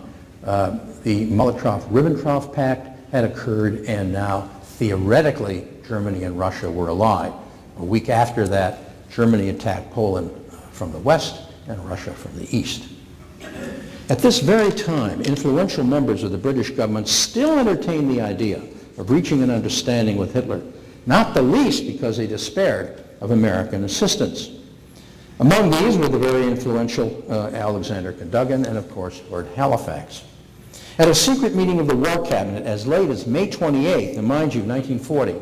the Molotov-Ribbentrop Pact had occurred, and now, theoretically, Germany and Russia were allied. A week after that, Germany attacked Poland from the west and Russia from the east. At this very time, influential members of the British government still entertained the idea of reaching an understanding with Hitler, not the least because they despaired of American assistance. Among these were the very influential Alexander Cadogan and, of course, Lord Halifax. At a secret meeting of the War Cabinet as late as May 28th, and mind you, 1940,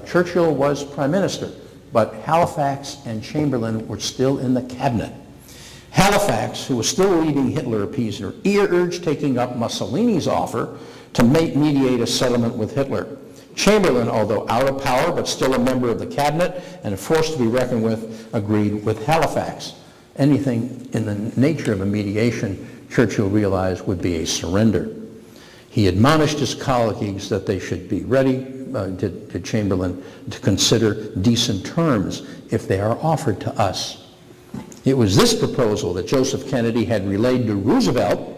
Churchill was prime minister, but Halifax and Chamberlain were still in the cabinet. Halifax, who was still leading Hitler appeaser, urged taking up Mussolini's offer to mediate a settlement with Hitler. Chamberlain, although out of power but still a member of the cabinet and forced to be reckoned with, agreed with Halifax. Anything in the nature of a mediation, Churchill realized, would be a surrender. He admonished his colleagues that they should be ready, to Chamberlain, to consider decent terms if they are offered to us. It was this proposal that Joseph Kennedy had relayed to Roosevelt,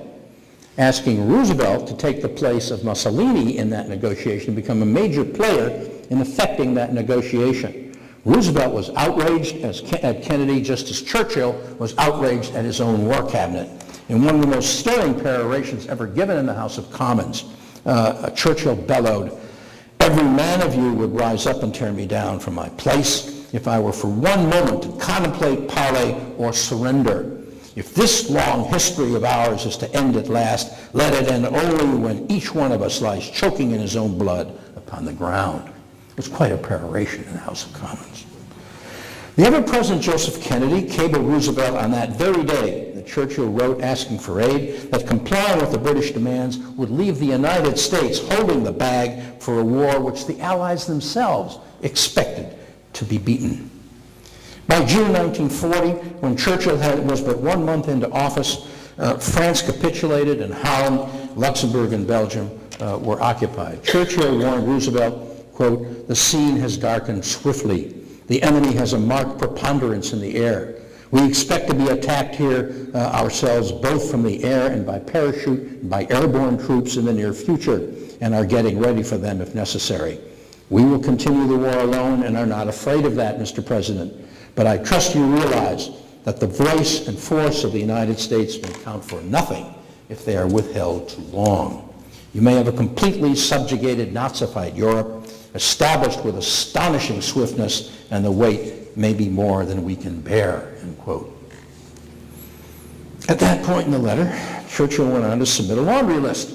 asking Roosevelt to take the place of Mussolini in that negotiation, become a major player in affecting that negotiation. Roosevelt was outraged at Kennedy, just as Churchill was outraged at his own war cabinet. In one of the most stirring perorations ever given in the House of Commons, Churchill bellowed, "Every man of you would rise up and tear me down from my place if I were for one moment to contemplate parley or surrender. If this long history of ours is to end at last, let it end only when each one of us lies choking in his own blood upon the ground." It was quite a peroration in the House of Commons. The ever-present Joseph Kennedy cabled Roosevelt on that very day that Churchill wrote asking for aid that complying with the British demands would leave the United States holding the bag for a war which the Allies themselves expected to be beaten. By June 1940, when Churchill was but 1 month into office, France capitulated and Holland, Luxembourg, and Belgium were occupied. Churchill warned Roosevelt, quote, "The scene has darkened swiftly. The enemy has a marked preponderance in the air. We expect to be attacked here ourselves both from the air and by parachute and by airborne troops in the near future, and are getting ready for them if necessary. We will continue the war alone and are not afraid of that, Mr. President. But I trust you realize that the voice and force of the United States may count for nothing if they are withheld too long. You may have a completely subjugated, Nazified Europe, established with astonishing swiftness, and the weight may be more than we can bear," end quote. At that point in the letter, Churchill went on to submit a laundry list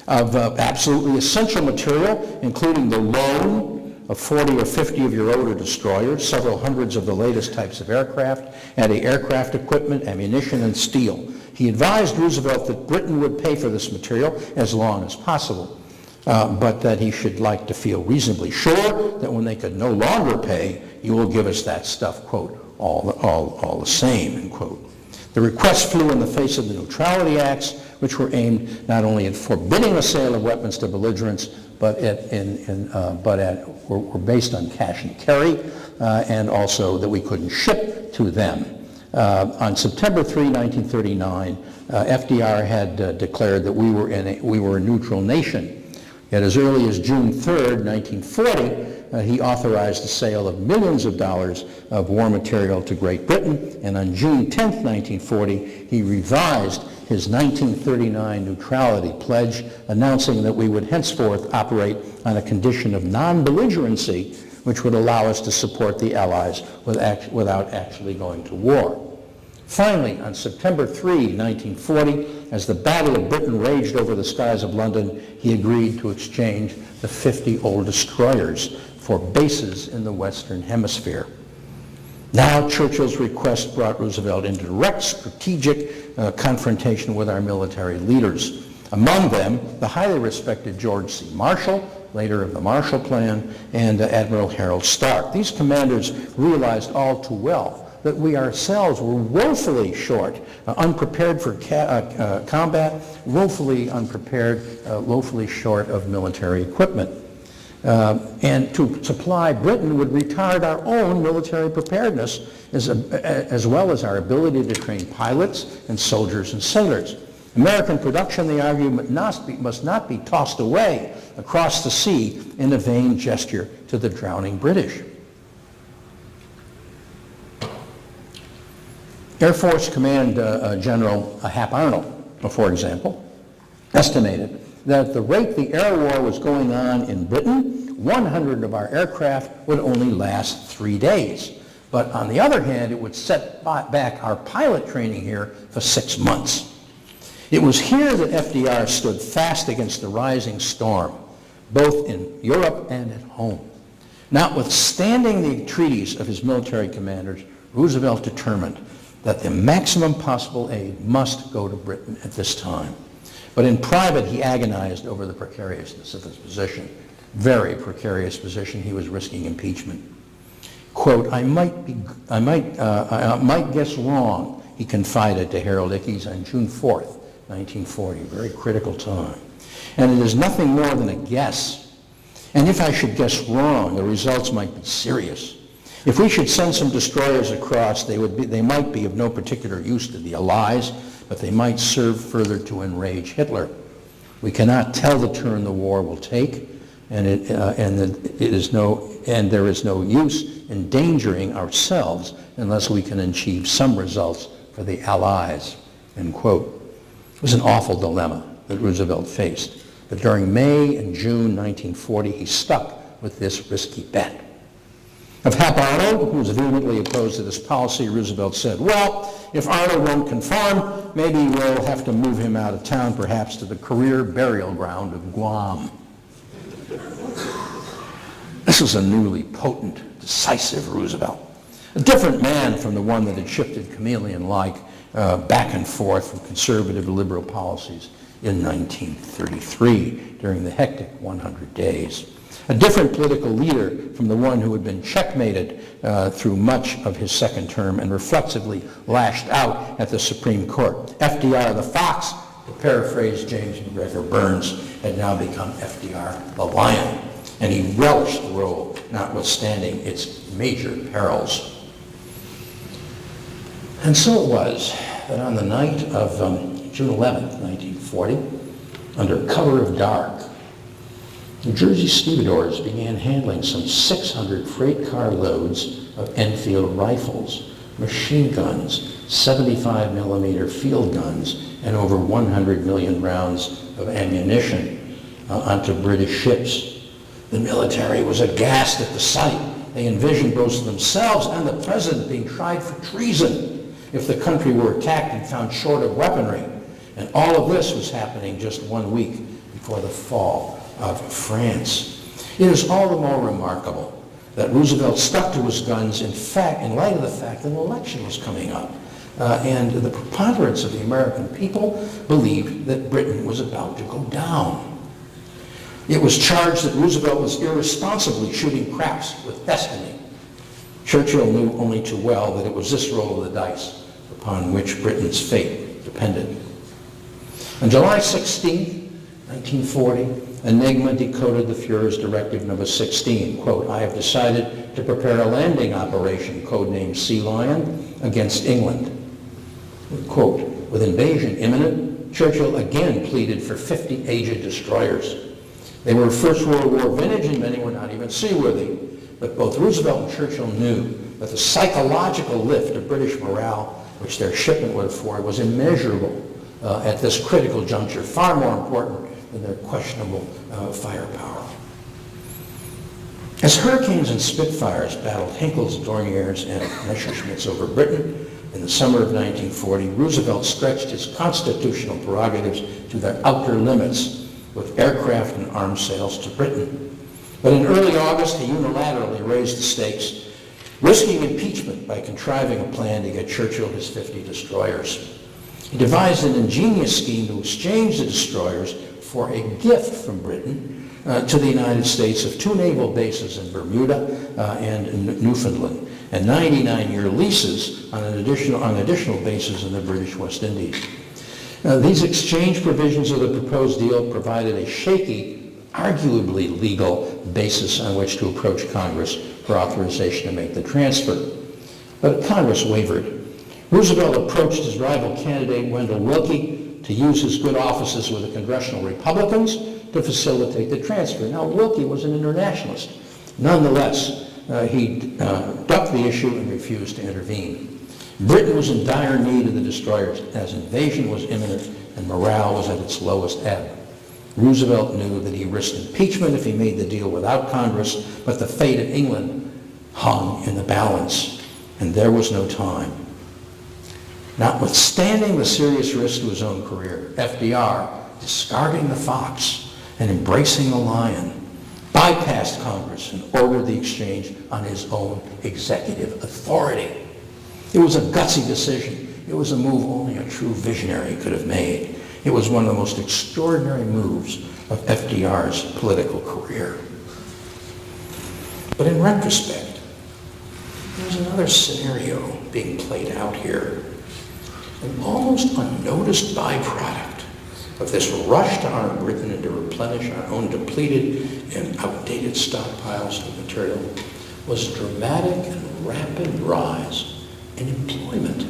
of absolutely essential material, including the loan of 40 or 50 of your older destroyers, several hundreds of the latest types of aircraft, anti-aircraft equipment, ammunition, and steel. He advised Roosevelt that Britain would pay for this material as long as possible, but that he should like to feel reasonably sure that when they could no longer pay, you will give us that stuff, quote, all the same, end quote. The request flew in the face of the Neutrality Acts, which were aimed not only at forbidding the sale of weapons to belligerents, but were based on cash and carry, and also that we couldn't ship to them. On September 3, 1939, FDR had declared that we were a neutral nation. Yet as early as June 3rd, 1940, he authorized the sale of millions of dollars of war material to Great Britain, and on June 10th, 1940, he revised his 1939 neutrality pledge, announcing that we would henceforth operate on a condition of non-belligerency, which would allow us to support the Allies without actually going to war. Finally, on September 3, 1940, as the Battle of Britain raged over the skies of London, he agreed to exchange the 50 old destroyers for bases in the Western Hemisphere. Now, Churchill's request brought Roosevelt into direct strategic confrontation with our military leaders. Among them, the highly respected George C. Marshall, later of the Marshall Plan, and Admiral Harold Stark. These commanders realized all too well that we ourselves were woefully short, unprepared for combat, woefully unprepared, woefully short of military equipment. And to supply Britain would retard our own military preparedness as well as our ability to train pilots and soldiers and sailors. American production, they argue, must not be tossed away across the sea in a vain gesture to the drowning British. Air Force Command General Hap Arnold, for example, estimated that at the rate the air war was going on in Britain, 100 of our aircraft would only last 3 days. But on the other hand, it would set back our pilot training here for 6 months. It was here that FDR stood fast against the rising storm, both in Europe and at home. Notwithstanding the treaties of his military commanders, Roosevelt determined that the maximum possible aid must go to Britain at this time. But in private, he agonized over the precariousness of his position. Very precarious position. He was risking impeachment. Quote, I might guess wrong, he confided to Harold Ickes on June 4th, 1940, a very critical time. And it is nothing more than a guess. And if I should guess wrong, the results might be serious. If we should send some destroyers across, they might be of no particular use to the Allies, but they might serve further to enrage Hitler. We cannot tell the turn the war will take, and there is no use endangering ourselves unless we can achieve some results for the Allies, end quote. It was an awful dilemma that Roosevelt faced, but during May and June 1940, he stuck with this risky bet. Of Hap Arnold, who was vehemently opposed to this policy, Roosevelt said, well, if Arnold won't conform, maybe we'll have to move him out of town, perhaps to the career burial ground of Guam. This was a newly potent, decisive Roosevelt. A different man from the one that had shifted chameleon-like back and forth from conservative to liberal policies in 1933 during the hectic 100 days. A different political leader from the one who had been checkmated through much of his second term and reflexively lashed out at the Supreme Court. FDR the Fox, to paraphrase James McGregor Burns, had now become FDR the Lion, and he relished the role, notwithstanding its major perils. And so it was that on the night of June 11th, 1940, under cover of dark, New Jersey stevedores began handling some 600 freight car loads of Enfield rifles, machine guns, 75 millimeter field guns, and over 100 million rounds of ammunition onto British ships. The military was aghast at the sight. They envisioned both themselves and the president being tried for treason if the country were attacked and found short of weaponry. And all of this was happening just 1 week before the fall of France. It is all the more remarkable that Roosevelt stuck to his guns, in fact, in light of the fact that an election was coming up. And the preponderance of the American people believed that Britain was about to go down. It was charged that Roosevelt was irresponsibly shooting craps with destiny. Churchill knew only too well that it was this roll of the dice upon which Britain's fate depended. On July 16, 1940, Enigma decoded the Fuhrer's Directive Number 16, quote, "I have decided to prepare a landing operation, codenamed Sea Lion, against England." Quote, with invasion imminent, Churchill again pleaded for 50 aged destroyers. They were First World War vintage and many were not even seaworthy. But both Roosevelt and Churchill knew that the psychological lift of British morale, which their shipment would afford, was immeasurable at this critical juncture, far more important than their questionable firepower. As Hurricanes and Spitfires battled Hinkels, Dorniers, and Messerschmitts over Britain in the summer of 1940, Roosevelt stretched his constitutional prerogatives to their outer limits with aircraft and arms sales to Britain. But in early August, he unilaterally raised the stakes, risking impeachment by contriving a plan to get Churchill his 50 destroyers. He devised an ingenious scheme to exchange the destroyers for a gift from Britain to the United States of 2 naval bases in Bermuda and in Newfoundland, and 99-year leases on additional bases in the British West Indies. These exchange provisions of the proposed deal provided a shaky, arguably legal basis on which to approach Congress for authorization to make the transfer. But Congress wavered. Roosevelt approached his rival candidate, Wendell Willkie, to use his good offices with the congressional Republicans to facilitate the transfer. Now, Willkie was an internationalist. Nonetheless, he ducked the issue and refused to intervene. Britain was in dire need of the destroyers as invasion was imminent and morale was at its lowest ebb. Roosevelt knew that he risked impeachment if he made the deal without Congress, but the fate of England hung in the balance, and there was no time. Notwithstanding the serious risk to his own career, FDR, discarding the fox and embracing the lion, bypassed Congress and ordered the exchange on his own executive authority. It was a gutsy decision. It was a move only a true visionary could have made. It was one of the most extraordinary moves of FDR's political career. But in retrospect, there's another scenario being played out here. An almost unnoticed byproduct of this rush to arm Britain and to replenish our own depleted and outdated stockpiles of material was a dramatic and rapid rise in employment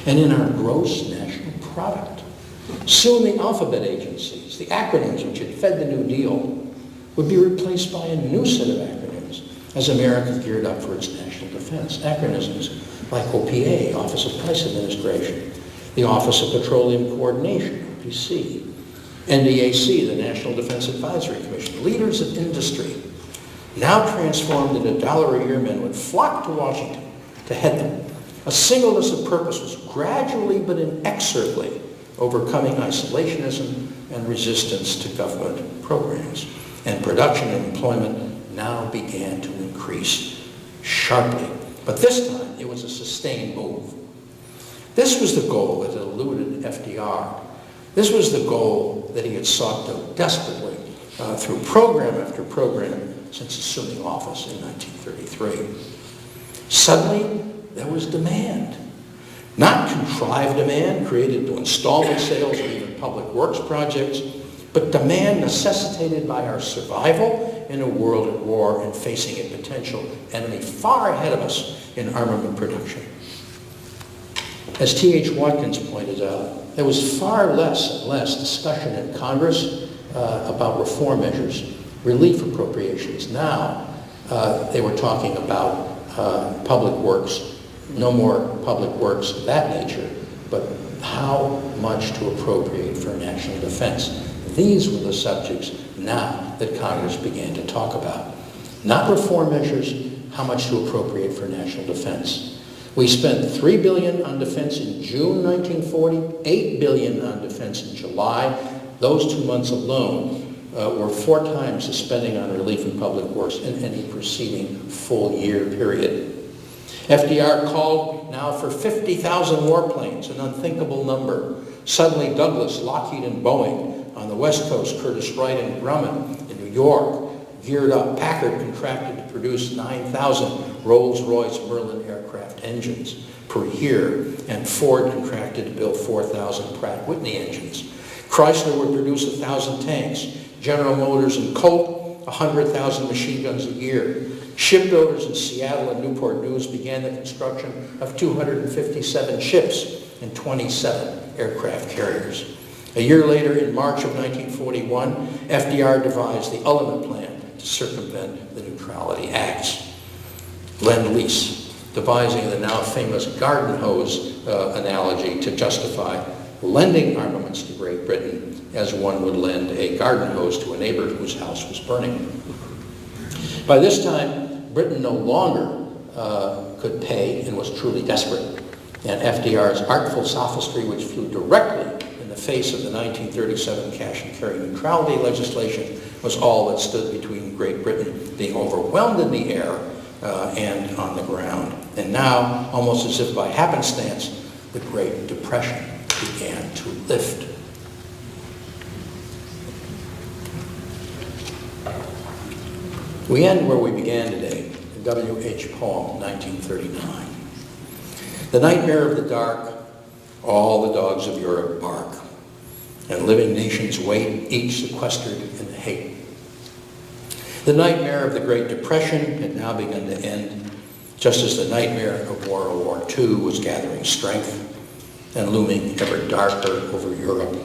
and in our gross national product. Soon the alphabet agencies, the acronyms which had fed the New Deal, would be replaced by a new set of acronyms as America geared up for its national defense. Acronyms like OPA, Office of Price Administration, the Office of Petroleum Coordination, OPC, NDAC, the National Defense Advisory Commission. Leaders of industry, now transformed into dollar-a-year men, would flock to Washington to head them. A singleness of purpose was gradually but inexorably overcoming isolationism and resistance to government programs. And production and employment now began to increase sharply. But this time, it was a sustained move. This was the goal that had eluded FDR. This was the goal that he had sought to desperately through program after program since assuming office in 1933. Suddenly, there was demand. Not contrived demand created through installment sales or even public works projects, but demand necessitated by our survival in a world at war and facing a potential enemy far ahead of us in armament production. As T.H. Watkins pointed out, there was far less and less discussion in Congress about reform measures, relief appropriations. Now they were talking about public works, no more public works of that nature, but how much to appropriate for national defense. These were the subjects now that Congress began to talk about. Not reform measures, how much to appropriate for national defense. We spent $3 billion on defense in June 1940, $8 billion on defense in July. Those 2 months alone were 4 times the spending on relief and public works in any preceding full year period. FDR called now for 50,000 warplanes, an unthinkable number. Suddenly Douglas, Lockheed, and Boeing on the West Coast, Curtiss Wright and Grumman in New York, geared up. Packard contracted to produce 9,000 Rolls-Royce Merlin aircraft engines per year, and Ford contracted to build 4,000 Pratt Whitney engines. Chrysler would produce 1,000 tanks. General Motors and Colt, 100,000 machine guns a year. Shipbuilders in Seattle and Newport News began the construction of 257 ships and 27 aircraft carriers. A year later, in March of 1941, FDR devised the ultimate plan to circumvent the Neutrality Acts. Lend-Lease, devising the now famous garden hose analogy to justify lending armaments to Great Britain as one would lend a garden hose to a neighbor whose house was burning. By this time, Britain no longer could pay and was truly desperate. And FDR's artful sophistry, which flew directly in the face of the 1937 cash and carry neutrality legislation, was all that stood between Great Britain being overwhelmed in the air and on the ground. And now, almost as if by happenstance, the Great Depression began to lift. We end where we began today, in W.H. poem, 1939. The nightmare of the dark, all the dogs of Europe bark, and living nations wait, each sequestered in the hate. The nightmare of the Great Depression had now begun to end, just as the nightmare of World War II was gathering strength and looming ever darker over Europe.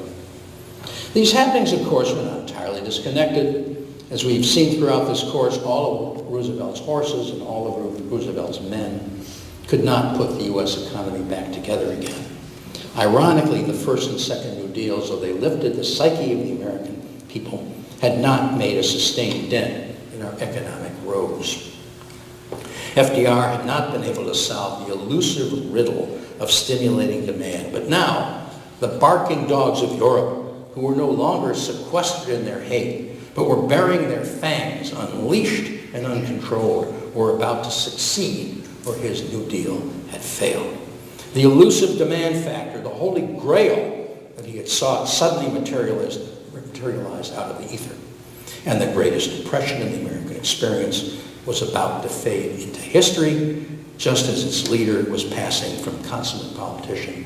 These happenings, of course, were not entirely disconnected. As we've seen throughout this course, all of Roosevelt's horses and all of Roosevelt's men could not put the U.S. economy back together again. Ironically, the first and second New Deals, though they lifted the psyche of the American people, had not made a sustained dent in our economic woes. FDR had not been able to solve the elusive riddle of stimulating demand, but now the barking dogs of Europe, who were no longer sequestered in their hate, but were baring their fangs, unleashed and uncontrolled, were about to succeed where his New Deal had failed. The elusive demand factor, the holy grail that he had sought, suddenly materialized out of the ether. And the greatest depression in the American experience was about to fade into history, just as its leader was passing from consummate politician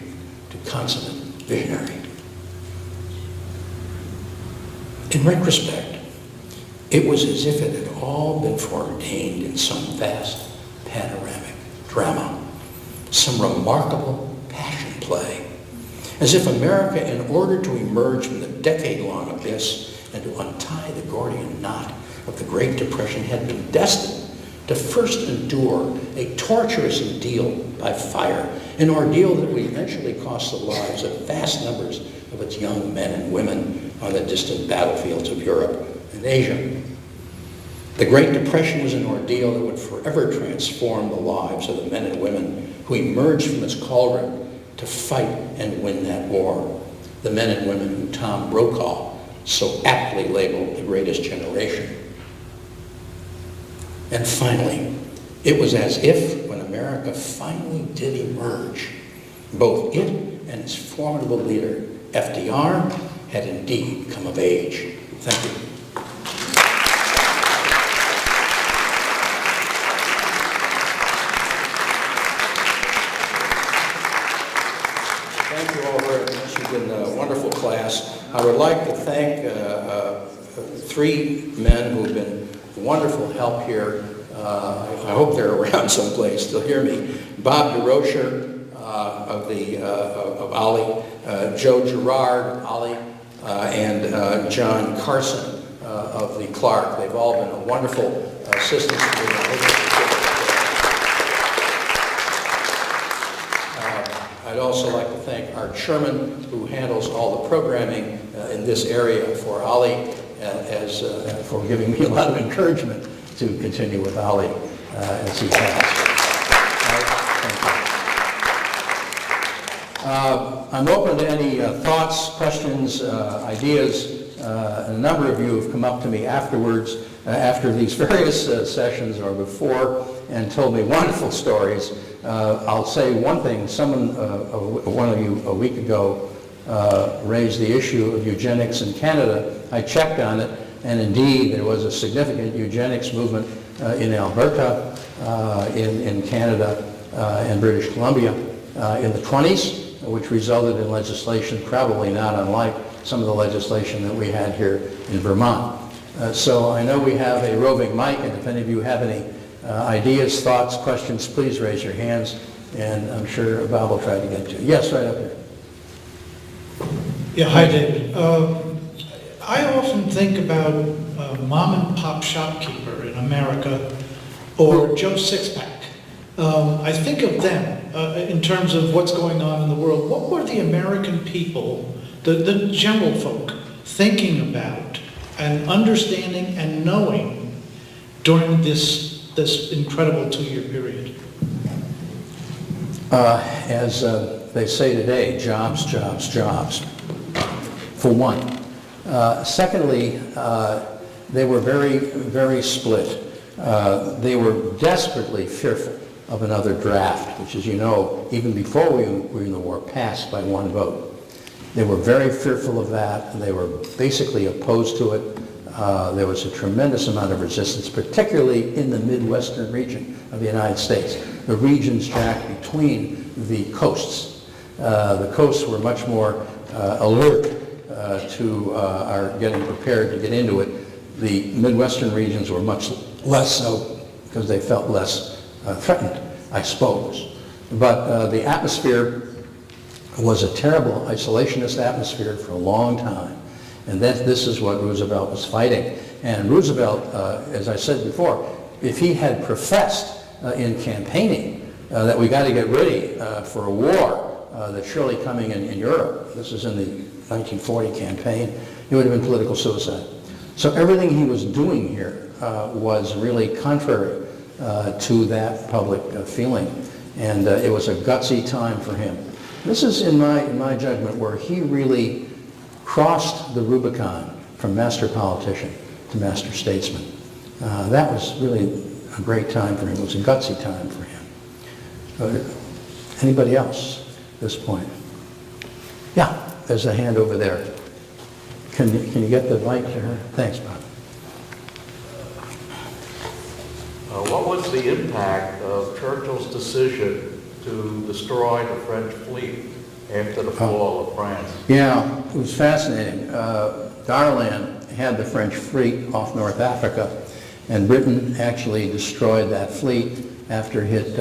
to consummate visionary. In retrospect, it was as if it had all been foreordained in some vast panoramic drama, some remarkable passion play, as if America, in order to emerge from the decade-long abyss and to untie the Gordian knot of the Great Depression, had been destined to first endure a torturous ordeal by fire, an ordeal that would eventually cost the lives of vast numbers of its young men and women on the distant battlefields of Europe and Asia. The Great Depression was an ordeal that would forever transform the lives of the men and women who emerged from its cauldron to fight and win that war. The men and women who Tom Brokaw so aptly labeled the greatest generation. And finally, it was as if, when America finally did emerge, both it and its formidable leader, FDR, had indeed come of age. Thank you. Thank you all very much. You've been a wonderful class. I would like to thank three men who have been wonderful help here. I hope they're around someplace. They'll hear me. Bob DeRocher of Ollie, Joe Gerard, Ollie, and John Carson of the Clark. They've all been a wonderful assistance to me. I'd also like to thank our chairman, who handles all the programming in this area for Ollie, for giving me a lot of encouragement to continue with Ollie as he has. I'm open to any thoughts, questions, ideas. A number of you have come up to me afterwards, after these various sessions or before, and told me wonderful stories. I'll say one thing. One of you a week ago raised the issue of eugenics in Canada. I checked on it, and indeed there was a significant eugenics movement in Alberta, in Canada, and British Columbia in the 20s, which resulted in legislation probably not unlike some of the legislation that we had here in Vermont. So I know we have a roving mic, and if any of you have any ideas, thoughts, questions, please raise your hands, and I'm sure Bob will try to get to you. Yes, right up here. Yeah, hi, David. I often think about mom and pop shopkeeper in America, or Joe Sixpack. I think of them in terms of what's going on in the world. What were the American people, the general folk, thinking about and understanding and knowing during this incredible 2-year period? As they say today, jobs, jobs, jobs, for one. Secondly, they were very, very split. They were desperately fearful of another draft, which, as you know, even before we were in the war, passed by one vote. They were very fearful of that, and they were basically opposed to it. There was a tremendous amount of resistance, particularly in the Midwestern region of the United States, the regions, Jack, between the coasts. The coasts were much more alert to our getting prepared to get into it. The Midwestern regions were much less so, because they felt less threatened, I suppose. But the atmosphere was a terrible isolationist atmosphere for a long time. And this is what Roosevelt was fighting. And Roosevelt, as I said before, if he had professed in campaigning that we got to get ready for a war that's surely coming in Europe, this is in the 1940 campaign, it would have been political suicide. So everything he was doing here was really contrary to that public feeling. And it was a gutsy time for him. This is, in my judgment, where he really crossed the Rubicon from master politician to master statesman. That was really a great time for him. It was a gutsy time for him. Anybody else at this point? Yeah, there's a hand over there. Can you get the mic to her? Thanks, Bob. What was the impact of Churchill's decision to destroy the French fleet after the fall of France? Yeah, it was fascinating. Darlan had the French fleet off North Africa, and Britain actually destroyed that fleet after it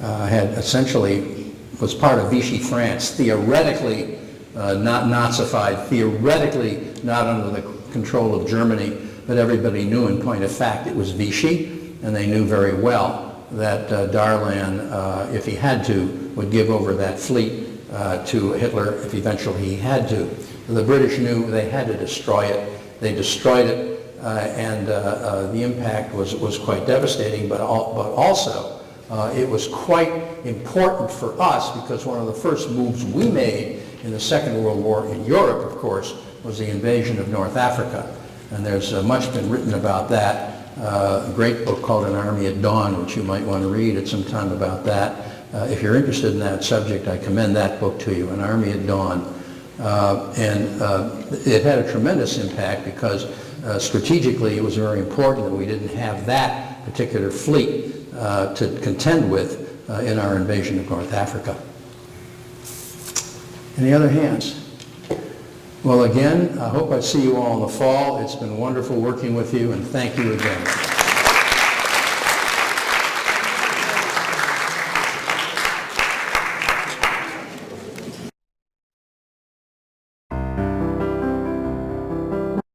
had essentially was part of Vichy France, theoretically not Nazified, theoretically not under the control of Germany, but everybody knew in point of fact it was Vichy, and they knew very well that Darlan, if he had to, would give over that fleet to Hitler if eventually he had to. The British knew they had to destroy it. They destroyed it, and the impact was quite devastating, but also it was quite important for us, because one of the first moves we made in the Second World War in Europe, of course, was the invasion of North Africa. And there's much been written about that. a great book called An Army at Dawn, which you might want to read at some time about that. If you're interested in that subject, I commend that book to you, An Army at Dawn. It had a tremendous impact because strategically it was very important that we didn't have that particular fleet to contend with in our invasion of North Africa. Any other hands? Well, again, I hope I see you all in the fall. It's been wonderful working with you, and thank you again.